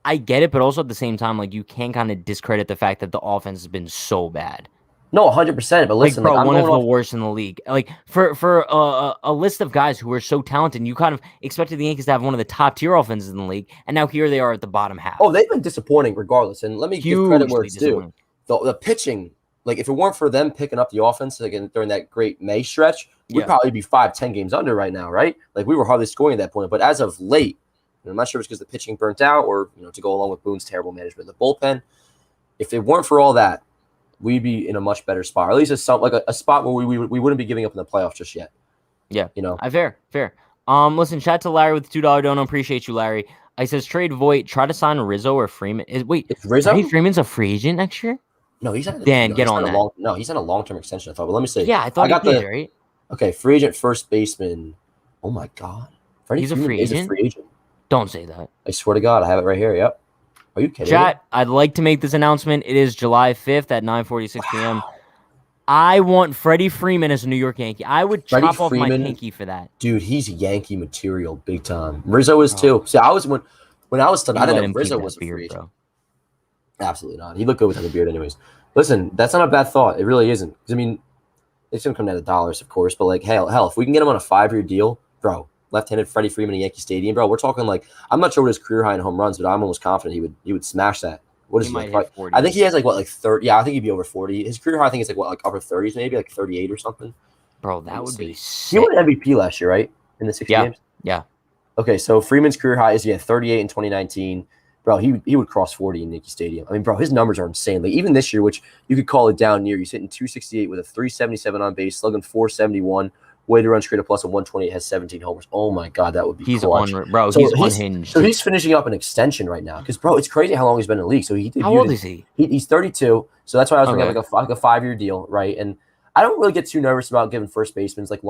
I get it, but also at the same time, like you can't kind of discredit the fact that the offense has been so bad. No, 100%. But listen, like, bro, one of the worst in the league. Like for a list of guys who are so talented, you kind of expected the Yankees to have one of the top tier offenses in the league, and now here they are at the bottom half. Oh, they've been disappointing regardless. And let me give credit where it's due. The pitching, like if it weren't for them picking up the offense like during that great May stretch, we'd probably be 5-10 games under right now, right? Like we were hardly scoring at that point. But as of late, and I'm not sure if it's because the pitching burnt out or to go along with Boone's terrible management of the bullpen. If it weren't for all that, we'd be in a much better spot, or at least a spot where we wouldn't be giving up in the playoffs just yet. Yeah, fair. Listen, shout out to Larry with the $2 dono. Appreciate you, Larry. I says trade Voit. Try to sign Rizzo or Freeman. Wait, it's Rizzo? Freeman's a free agent next year? No, he's not. Dan, No, get he's on not a that. long. No, he's not a long-term extension. I thought. But let me see. Yeah, I I thought he got did, the right? okay. Free agent, first baseman. Oh my God, Freddie He's a Freeman free is a agent? free agent. Don't say that. I swear to God, I have it right here. Yep. Are you kidding me? Chat, I'd like to make this announcement. It is July 5th at 9:46 p.m. Wow. I want Freddie Freeman as a New York Yankee. I would Freddie chop off my Freeman, pinky for that. dude, he's Yankee material, big time. Rizzo is Bro, too. See, I was when I was stunned. I you let didn't him know keep Rizzo that was a beard, free agent. bro. Absolutely not. He looked good without the beard, anyways. Listen, that's not a bad thought. It really isn't. 'Cause, I mean, it's gonna come down to dollars, of course, but like hell, if we can get him on a 5-year deal, bro, left-handed Freddie Freeman in Yankee Stadium, bro, we're talking like I'm not sure what his career high in home runs, but I'm almost confident he would smash that. What is He he might like? hit 40. I think he has like what, like 30. Yeah, I think he'd be over 40. His career high, I think, is like what, like upper 30s, maybe like 38 or something. Bro, Let that me would be see. He sick. won MVP last year, right? In the 60 Yeah, games. yeah. Okay, so Freeman's career high is 38 in 2019. Bro, he would cross 40 in Yankee Stadium. I mean, bro, his numbers are insane. Like even this year, which you could call it down near, he's hitting 268 with a 377 on base, slugging 471, weighted runs created plus a 128, has 17 homers. Oh my God, that would be He's clutch. bro. So He's unhinged. So he's finishing up an extension right now because, bro, it's crazy how long he's been in the league. So he debuted. How old is he? He's 32. So that's why I was bringing Okay. up like a 5-year deal, right? And I don't really get too nervous about giving first basemen like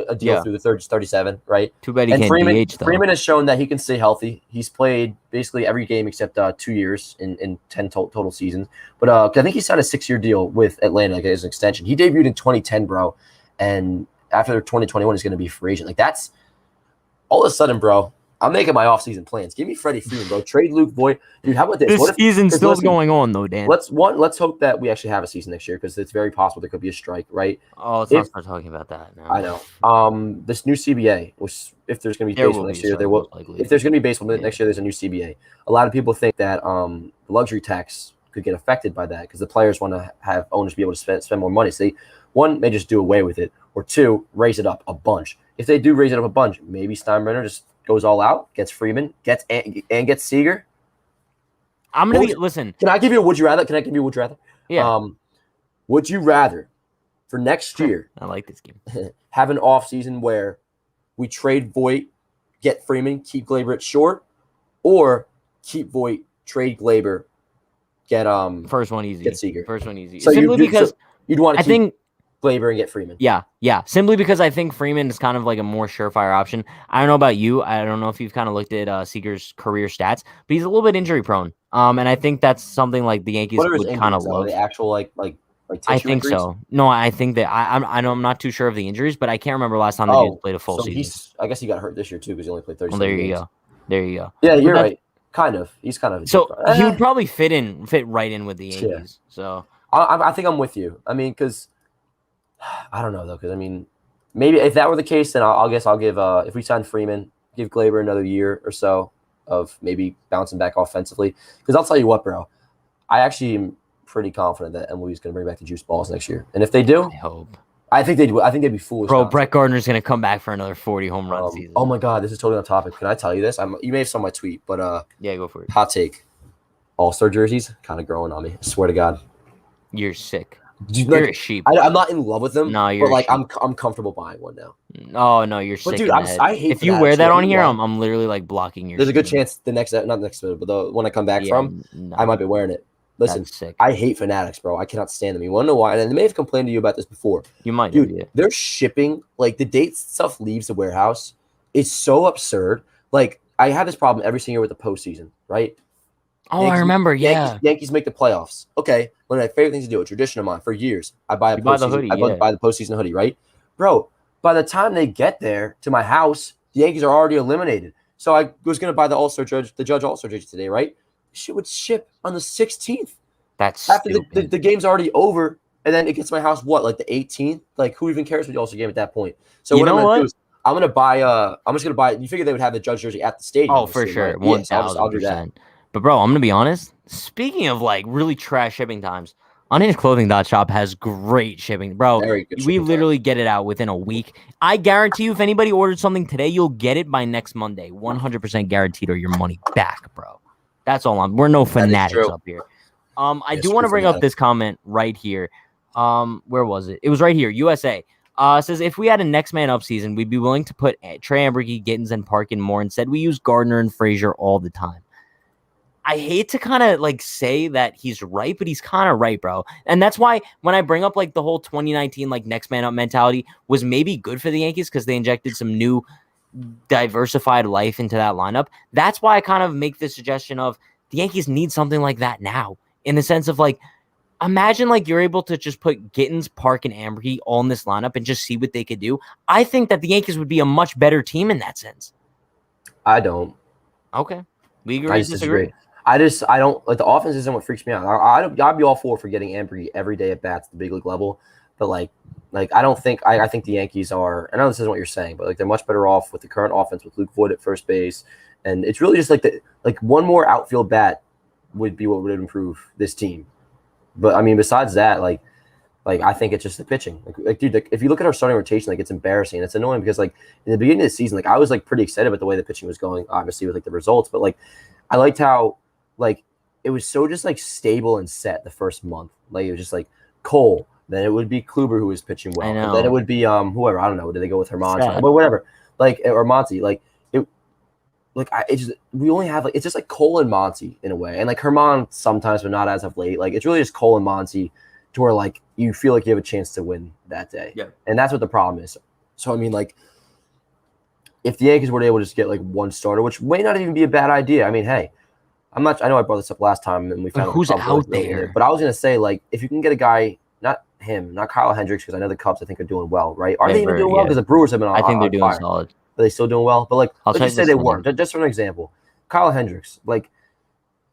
a deal through the 37, right? Too bad he And can't DH though. Freeman has shown that he can stay healthy. He's played basically every game except 2 years in 10 total seasons. But I think he signed a 6-year deal with Atlanta like, as an extension. He debuted in 2010, bro, and after 2021 he's going to be a free agent. Like that's all of a sudden, bro. I'm making my offseason plans. Give me Freddie Freeman, bro. Trade Luke Voigt. Dude, how about this? This season's still going on though, Dan. Let's hope that we actually have a season next year because it's very possible there could be a strike, right? Oh, let's not start talking about that now. I know. This new CBA, which if there's going to be baseball next year, there will. If there's going to be baseball next year, there's a new CBA. A lot of people think that the luxury tax could get affected by that because the players want to have owners be able to spend more money. So they, one, may just do away with it, or two, raise it up a bunch. If they do raise it up a bunch, maybe Steinbrenner just goes all out, gets Freeman, gets Seager. I'm gonna listen. Can I give you a would you rather? Yeah. Would you rather for next year? I like this game. Have an off season where we trade Voigt, get Freeman, keep Glaber at short, or keep Voigt, trade Glaber, get first one easy. Get Seager. First one easy. So simply because you'd want to keep I think Glaber and get Freeman. Yeah. Simply because I think Freeman is kind of like a more surefire option. I don't know about you. I don't know if you've kind of looked at Seager's career stats, but he's a little bit injury prone. And I think that's something like the Yankees would kind of love. The actual like I think injuries? so. No, I think that I know I'm not too sure of the injuries, but I can't remember last time that he played a full season. I guess he got hurt this year too because he only played 37 Well, there you games. go. There you go. Yeah, you're right. Kind of. He's kind of. So he would probably fit right in with the Yankees. Yeah. So I think I'm with you. I mean, because I don't know though. Because I mean, maybe if that were the case, then I'll guess I'll give if we sign Freeman, give Glaber another year or so of maybe bouncing back offensively. Because I'll tell you what, bro, I actually am pretty confident that MLB's going to bring back the juice balls next year. And if they do, I hope. I think they'd be foolish. Bro, Brett Gardner's going to come back for another 40 home run season. Oh my God, this is totally on topic. Can I tell you this? You may have saw my tweet, but yeah, go for it. Hot take: All-Star jerseys kind of growing on me. I swear to God. You're sick. You're a sheep. I'm not in love with them. No, you're. But like, a sheep. I'm comfortable buying one now. Oh no, you're sick. But dude, I hate. If you wear that on here, I'm literally like blocking your. There's a good chance not next episode, but the one I come back from, I might be wearing it. Listen, I hate Fanatics, bro. I cannot stand them. You want to know why? And they may have complained to you about this before. You might, dude. They're shipping like the date stuff leaves the warehouse. It's so absurd. Like I have this problem every single year with the postseason, right? Oh, I remember. Yeah, Yankees make the playoffs. Okay, one of my favorite things to do, a tradition of mine for years. I buy buy the hoodie. Buy the postseason hoodie, right, bro? By the time they get there to my house, the Yankees are already eliminated. So I was gonna buy the Judge All-Star jersey today, right? Shit would ship on the 16th. That's after the game's already over, and then it gets to my house. What, like the 18th? Like who even cares what the All-Star game at that point? So what I'm gonna do is I'm gonna buy. I'm just gonna buy. You figure they would have the Judge jersey at the stadium? Oh, for sure, right? Yeah, so I'll do that. But bro, I'm gonna be honest. Speaking of like really trash shipping times, unhingedclothing.shop has great shipping, bro. We literally get it out within a week. I guarantee you, if anybody ordered something today, you'll get it by next Monday. 100% guaranteed, or your money back, bro. That's all. We're no fanatics up here. I do want to bring up this comment right here. Where was it? It was right here. USA says if we had a next man up season, we'd be willing to put Trey Ambricky, Gittins, and Parkin more. Instead, we use Gardner and Frazier all the time. I hate to kind of like say that he's right, but he's kind of right, bro. And that's why when I bring up like the whole 2019 like next man up mentality was maybe good for the Yankees because they injected some new diversified life into that lineup. That's why I kind of make the suggestion of the Yankees need something like that now, in the sense of like, imagine like you're able to just put Gittins, Park, and Amberkey all in this lineup and just see what they could do. I think that the Yankees would be a much better team in that sense. I don't. Okay. We agree. I just disagree. I don't like the offense isn't what freaks me out. I'd be all for getting Amberkey every day at bats at the big league level, but like I don't think I think the Yankees are. I know this isn't what you're saying, but like they're much better off with the current offense with Luke Voit at first base, and it's really just like one more outfield bat would be what would improve this team. But I mean, besides that, like I think it's just the pitching. Like dude, if you look at our starting rotation, like it's embarrassing. It's annoying because like in the beginning of the season, like I was like pretty excited about the way the pitching was going, obviously with like the results, but like I liked how like it was so just like stable and set the first month. Like it was just like Cole, then it would be Kluber who was pitching well, and then it would be whoever, I don't know, did they go with Herman? But whatever, like or Monty, like it. Like we only have like it's just like Cole and Monty in a way, and like Herman sometimes, but not as of late. Like it's really just Cole and Monty to where like you feel like you have a chance to win that day. Yeah, and that's what the problem is. So I mean, like if the Yankees were able to just get like one starter, which may not even be a bad idea. I mean, hey, I know I brought this up last time, and we found who's out there. But I was gonna say like if you can get a guy, not Kyle Hendricks, because I know the Cubs I think are doing well, right? Are they even doing well? Because the Brewers have been on. I think they're doing fire. solid. Are they still doing well? But like, let's just say they weren't. Morning. Just for an example, Kyle Hendricks. Like,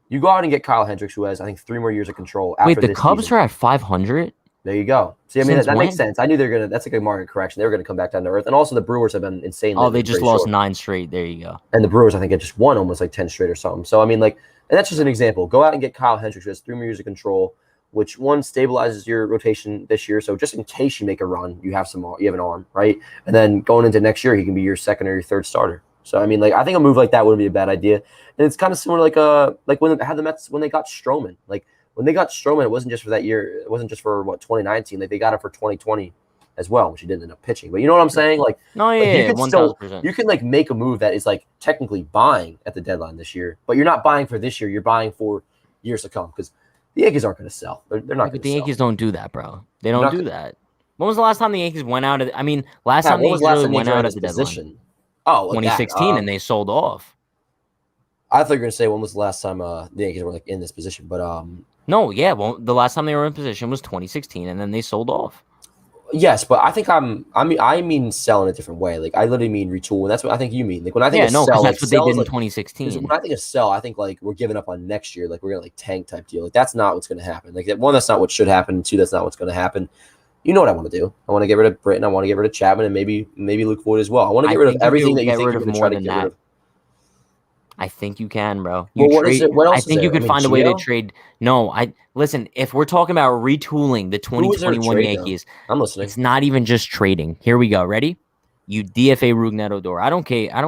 you go out and get Kyle Hendricks, who has I think 3 more years of control. After the Cubs season. are at 500. There you go. See, I mean that makes sense. I knew they're gonna. That's like a market correction. They were gonna come back down to earth. And also the Brewers have been insane. Oh, they just lost 9 straight. There you go. And the Brewers, I think, had just won almost like 10 straight or something. So I mean, like, and that's just an example. Go out and get Kyle Hendricks, who has 3 more years of control, which one stabilizes your rotation this year. So just in case you make a run, you have an arm, right? And then going into next year, he can be your second or your third starter. So I mean, like I think a move like that wouldn't be a bad idea. And it's kind of similar like when they had the Mets when they got Stroman. Like when they got Stroman, it wasn't just for that year. It wasn't just for 2019. Like they got it for 2020 as well, which he didn't end up pitching. But you know what I'm saying? Like no, yeah, like, 1,000%. You can like make a move that is like technically buying at the deadline this year, but you're not buying for this year. You're buying for years to come because the Yankees aren't going to sell. They're not going to sell. The Yankees don't do that, bro. They don't do that. When was the last time the Yankees went out? I mean, last time the Yankees really went out at the deadline. Oh, 2016, and they sold off. I thought you were going to say when was the last time the Yankees were like in this position, but no, yeah, well, the last time they were in position was 2016, and then they sold off. Yes, but I think I mean sell in a different way. Like I literally mean retool, and that's what I think you mean. Like when I think sell, that's like, what they did in 2016. When I think of sell, I think like we're giving up on next year. Like we're gonna like tank type deal. Like that's not what's gonna happen. Like one, that's not what should happen. 2, that's not what's gonna happen. You know what I want to do? I want to get rid of Britton. I want to get rid of Chapman, and maybe Luke Voit as well. I want to get rid of everything that you think you're going to try to get rid of. I think you can, bro. What else I think you could find a way to trade. No, listen. If we're talking about retooling the 2021 Yankees, I'm listening. It's not even just trading. Here we go. Ready? You DFA Rougned Odor. I don't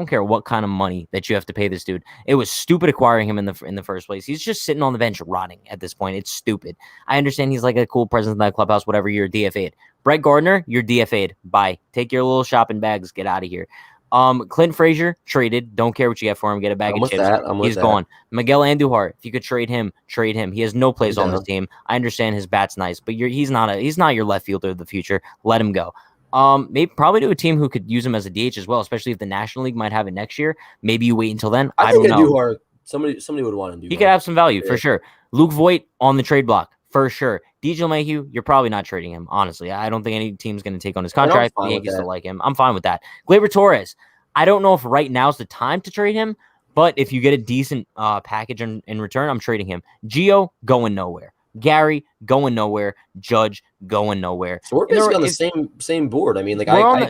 care what kind of money that you have to pay this dude. It was stupid acquiring him in the first place. He's just sitting on the bench rotting at this point. It's stupid. I understand he's like a cool presence in that clubhouse, whatever. You're DFA'd. Brett Gardner, you're DFA'd. Bye. Take your little shopping bags. Get out of here. Clint Frazier, traded. Don't care what you get for him. Get a bag of chips. He's gone. Miguel Andujar, if you could trade him, trade him. He has no place on this team. I understand his bat's nice, but he's not your left fielder of the future. Let him go. Maybe probably to a team who could use him as a DH as well, especially if the National League might have it next year. Maybe you wait until then. I don't know. Andujar, somebody would want Andujar. He could have some value for sure. Luke Voit on the trade block for sure. DJ LeMahieu, you're probably not trading him. Honestly, I don't think any team's going to take on his contract. The Yankees still like him. I'm fine with that. Gleyber Torres. I don't know if right now's the time to trade him, but if you get a decent package in return, I'm trading him. Gio going nowhere. Gary going nowhere. Judge going nowhere. So we're basically on the same board. I mean, like I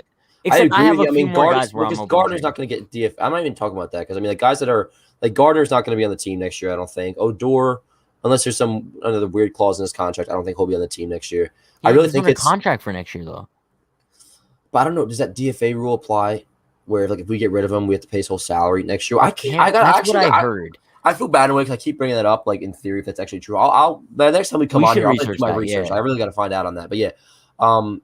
agree. I have a few more guys where I'm Gardner's not going to get DF. I'm not even talking about that because I mean, like guys that are like Gardner's not going to be on the team next year. I don't think. Odor, unless there's some another weird clause in his contract, I don't think he'll be on the team next year. Yeah, I really think it's contract for next year though. But I don't know. Does that DFA rule apply? Where like if we get rid of him, we have to pay his whole salary next year. I can't. That's what I heard. I feel bad in a way because I keep bringing that up. Like in theory, if that's actually true, I'll the next time we come on here, I'll do my research. I really got to find out on that. But yeah, and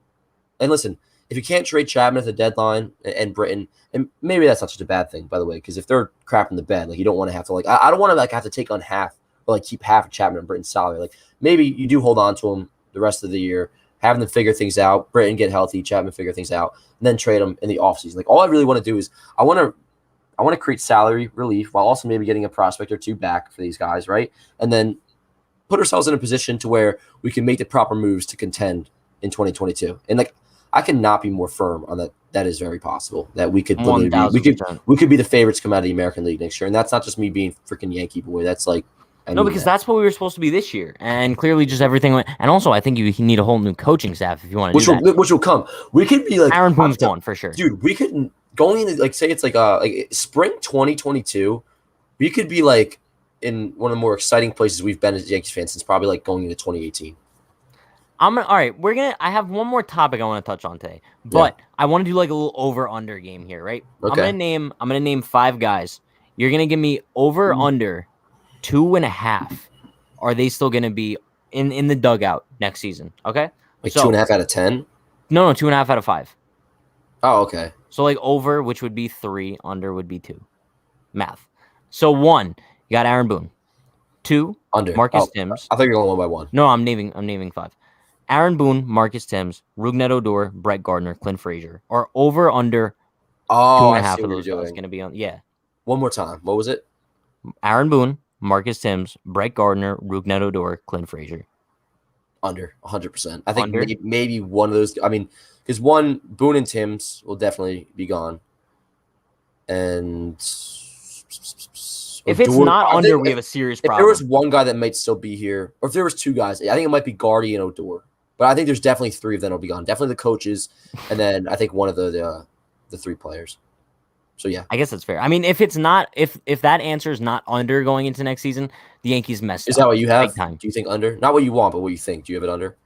listen, if you can't trade Chapman at the deadline and Britton, and maybe that's not such a bad thing, by the way, because if they're crap in the bed, like you don't want to have to I don't want to like have to take on half or like keep half of Chapman and Britton's salary. Like maybe you do hold on to him the rest of the year, having them figure things out, Britton get healthy, Chapman figure things out, and then trade them in the offseason. Like all I really want to do is I want to create salary relief while also maybe getting a prospect or two back for these guys, right? And then put ourselves in a position to where we can make the proper moves to contend in 2022. And like I cannot be more firm on that. That is very possible that we could literally we could be the favorites come out of the American League next year. And that's not just me being freaking Yankee boy. That's like because that's what we were supposed to be this year, and clearly just everything went. And also, I think you need a whole new coaching staff if you want to do that. Which will come. We could be like Aaron Boone's gone for sure, dude. We could going into like say it's like spring 2022. We could be like in one of the more exciting places we've been as Yankees fans since probably like going into 2018. All right. I have one more topic I want to touch on today, but I want to do like a little over/under game here, right? Okay. I'm gonna name 5 guys. You're gonna give me over/under 2.5. Are they still gonna be in the dugout next season? Okay. Like 2.5 out of 10. No, 2.5 out of 5. Oh, okay. So like over, which would be 3, under would be 2. Math. So 1, you got Aaron Boone. 2, under Marcus Timms. I thought you were going one by one. No, I'm naming 5. Aaron Boone, Marcus Timms, Rougned Odor, Brett Gardner, Clint Frazier. Or over under 2.5 of those guys going to be on. Yeah. One more time. What was it? Aaron Boone, Marcus Timms, Brett Gardner, Rougned Odor, Clint Frazier. Under 100%. I think maybe one of those. I mean, because one, Boone and Timms will definitely be gone. And if it's not under, we have a serious problem. If there was one guy that might still be here, or if there was 2 guys, I think it might be Gardy and Odor. But I think there's definitely 3 of them will be gone. Definitely the coaches, and then I think one of the 3 players. So yeah, I guess that's fair. I mean, if it's not, if that answer is not under going into next season, the Yankees messed up. Is that what you have? Do you think under? Not what you want, but what you think. Do you have it under?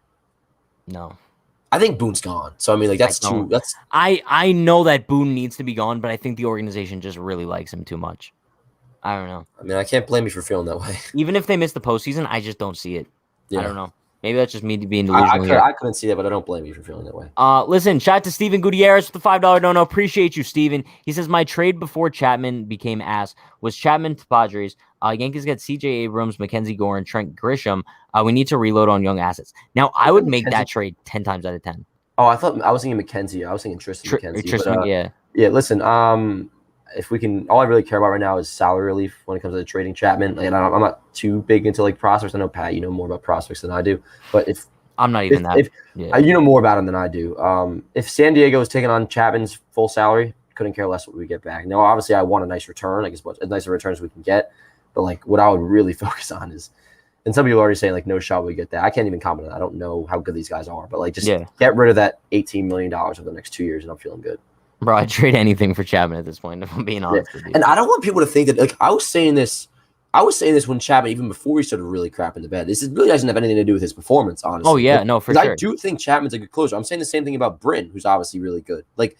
No. I think Boone's gone. So I mean, like that's too. That's I know that Boone needs to be gone, but I think the organization just really likes him too much. I don't know. I mean, I can't blame you for feeling that way. Even if they miss the postseason, I just don't see it. Yeah. I don't know. Maybe that's just me being delusional. I couldn't see that, but I don't blame you for feeling that way. Listen, shout out to Steven Gutierrez with the $5 dono. Appreciate you, Steven. He says, my trade before Chapman became ass was Chapman to Padres. Yankees get C.J. Abrams, Mackenzie Gore, and Trent Grisham. We need to reload on young assets. Now, I would make that trade 10 times out of 10. Oh, I was thinking Mackenzie. I was thinking Tristan McKenzie. Tristan, yeah. Yeah, listen, if we can, all I really care about right now is salary relief when it comes to trading Chapman. Like, I'm not too big into like prospects. I know, Pat, you know more about prospects than I do. But if I'm not even that. You know more about him than I do. If San Diego is taking on Chapman's full salary, couldn't care less what we get back. Now, obviously, I want a nice return. I guess as nice a return as we can get. But like, what I would really focus on is, and some people are already saying like, no shot we get that. I can't even comment on that. I don't know how good these guys are. But like, just get rid of that $18 million over the next 2 years, and I'm feeling good. Bro, I'd trade anything for Chapman at this point, if I'm being honest with you. And I don't want people to think that, like, I was saying this when Chapman, even before he started really crapping the bed. This really doesn't have anything to do with his performance, honestly. Oh, yeah, no, for sure. I do think Chapman's a good closer. I'm saying the same thing about Britton, who's obviously really good. Like,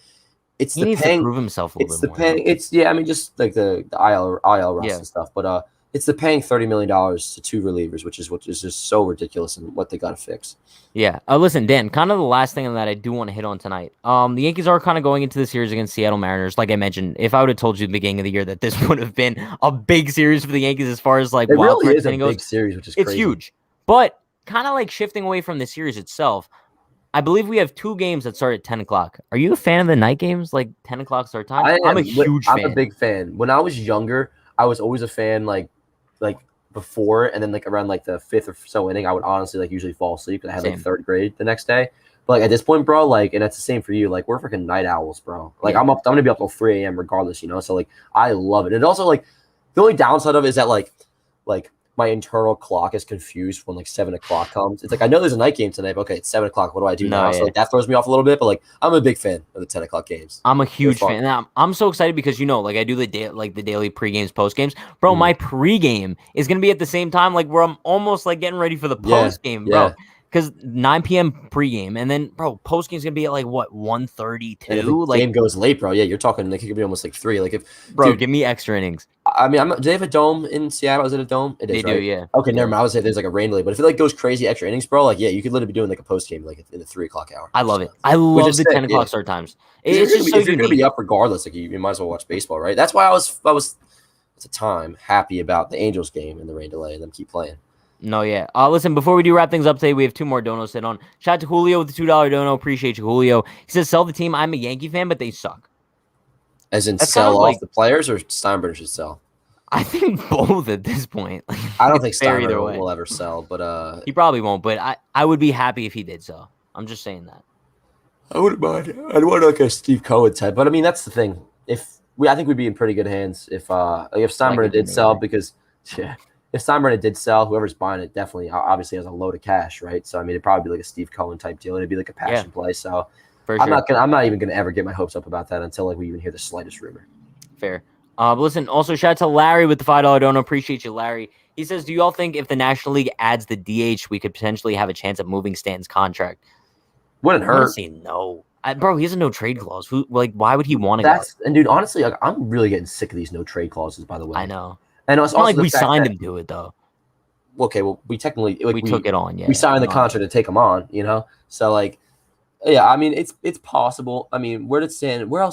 it's he needs to prove himself a little bit more. I mean, just like the IL rust and stuff. But it's the paying $30 million to 2 relievers, which is just so ridiculous and what they got to fix. Yeah. Listen, Dan, kind of the last thing that I do want to hit on tonight. The Yankees are kind of going into the series against Seattle Mariners. Like I mentioned, if I would have told you at the beginning of the year that this would have been a big series for the Yankees as far as like it really is a big series, which is crazy. It's huge. But kind of like shifting away from the series itself, I believe we have 2 games that start at 10 o'clock. Are you a fan of the night games, like 10 o'clock start time? I'm a huge fan. I'm a big fan. When I was younger, I was always a fan like before, and then like around like the 5th or so inning, I would honestly like usually fall asleep because I had like 3rd grade the next day. But like at this point, bro, like, and that's the same for you. Like we're freaking night owls, bro. Like I'm gonna be up till 3 a.m. regardless, you know. So like I love it. And also like the only downside of it is that like my internal clock is confused when like 7 o'clock comes. It's like I know there's a night game tonight, but okay, it's 7 o'clock. What do I do now? So like that throws me off a little bit. But like I'm a big fan of the 10 o'clock games. I'm a huge fan. And I'm so excited because like I do the daily pre-games, post-games. Bro, my pre-game is gonna be at the same time, like where I'm almost like getting ready for the post-game, bro. because 9 p.m. pregame, and then bro, postgame's gonna be at like what 1:32. And if the Like, game goes late, bro, yeah, you're talking. Like, it could be almost like 3. Like, bro, dude, give me extra innings. I mean, do they have a dome in Seattle? Is it a dome? It is, They do, right? yeah. Okay, never mind. I would say there's like a rain delay, but if it like goes crazy extra innings, bro, like, yeah, you could literally be doing like a post game like in the 3 o'clock hour. I love it. I love the 10 o'clock start times. It's just so if you're gonna unique. be up regardless, like you might as well watch baseball, right? That's why I was at the time happy about the Angels game and the rain delay and them keep playing. No, yeah. Listen, before we do wrap things up today, we have 2 more donos to hit on. Shout out to Julio with the $2 dono. Appreciate you, Julio. He says, sell the team. I'm a Yankee fan, but they suck. As in That's sell kind of off like- the players, or Steinbrenner should sell? I think both at this point. I don't think fair either Steinbrenner way. will ever sell, but He probably won't, but I would be happy if he did so. I'm just saying that. I wouldn't mind. I'd want like a Steve Cohen type, but I mean that's the thing. I think we'd be in pretty good hands if Steinbrenner did sell, because if Steinbrenner did sell, whoever's buying it definitely obviously has a load of cash, right? So I mean it'd probably be like a Steve Cohen type deal. It'd be like a passion play. So For sure. I'm not even gonna ever get my hopes up about that until like we even hear the slightest rumor. Fair. But listen, also shout out to Larry with the $5 dono. Appreciate you, Larry. He says, do you all think if the National League adds the DH, we could potentially have a chance at moving Stanton's contract? Wouldn't hurt. Honestly, no. Bro, he has a no trade clause. Why would he want to go? And dude, honestly, like, I'm really getting sick of these no trade clauses, by the way. I know. And it's not also like the we fact signed that- him to it, though. Okay, well, we technically We took it on, yeah. we signed the contract to take him on, So like, yeah, I mean it's possible. I mean, where else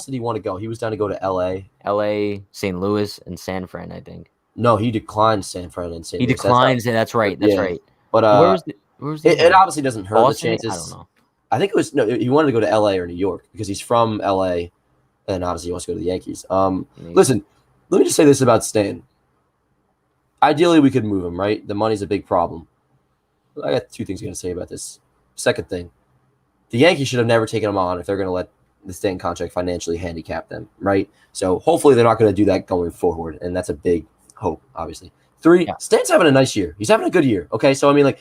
did he want to go? He was down to go to LA. LA, St. Louis, and San Fran, I think. No, he declined San Fran and St. He Louis. declines it. That's right. That's right. But where was the it obviously doesn't hurt Boston? the chances. I don't know. I think it was he wanted to go to LA or New York because he's from LA, and obviously he wants to go to the Yankees. Listen, let me just say this about Stan. Ideally, we could move him, right? The money's a big problem. I got 2 things I'm going to say about this. Second thing, the Yankees should have never taken him on if they're going to let the Stan contract financially handicap them, right? So hopefully they're not going to do that going forward, and that's a big hope, obviously. 3, Stan's having a nice year. He's having a good year, okay? So, I mean, like,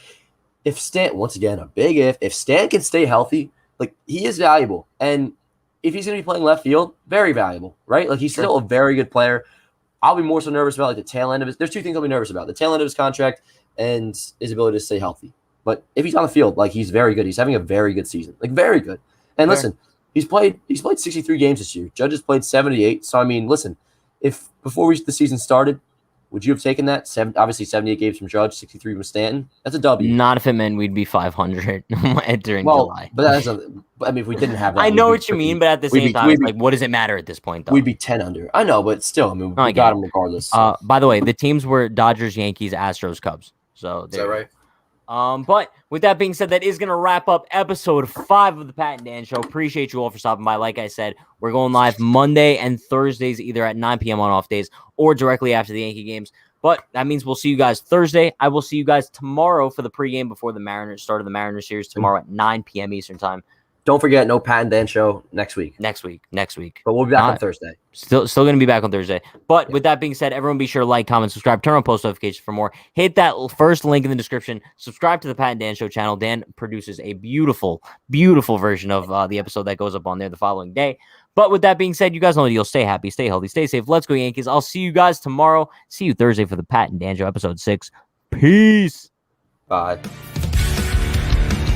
if Stan, once again, a big if Stan can stay healthy, like, he is valuable. And if he's going to be playing left field, very valuable, right? Like, he's still a very good player. I'll be more so nervous about, like, the tail end of there's 2 things I'll be nervous about. The tail end of his contract and his ability to stay healthy. But if he's on the field, like, he's very good. He's having a very good season. Like, very good. And listen, he's played 63 games this year. Judge has played 78. So, I mean, listen, if before the season started, would you have taken that? Obviously, 78 games from Judge, 63 from Stanton. That's a W. Not if it meant we'd be 500 during July. But I mean, if we didn't have that, I know what you mean, but at the same time, it's like, what does it matter at this point, though? We'd be 10 under. I know, but still, I mean, we got him regardless. So. By the way, the teams were Dodgers, Yankees, Astros, Cubs. So is that right? But with that being said, that is going to wrap up episode 5 of the Pat and Dan Show. Appreciate you all for stopping by. Like I said, we're going live Monday and Thursdays, either at 9 p.m. on off days or directly after the Yankee games. But that means we'll see you guys Thursday. I will see you guys tomorrow for the pregame before the Mariners start of the Mariners series tomorrow at 9 p.m. Eastern time. Don't forget, no Pat and Dan Show next week. Next week. But we'll be back on Thursday. Still going to be back on Thursday. But with that being said, everyone be sure to like, comment, subscribe, turn on post notifications for more. Hit that first link in the description. Subscribe to the Pat and Dan Show channel. Dan produces a beautiful, beautiful version of the episode that goes up on there the following day. But with that being said, you guys know the deal. Stay happy, stay healthy, stay safe. Let's go Yankees. I'll see you guys tomorrow. See you Thursday for the Pat and Dan Show episode 6. Peace. Bye.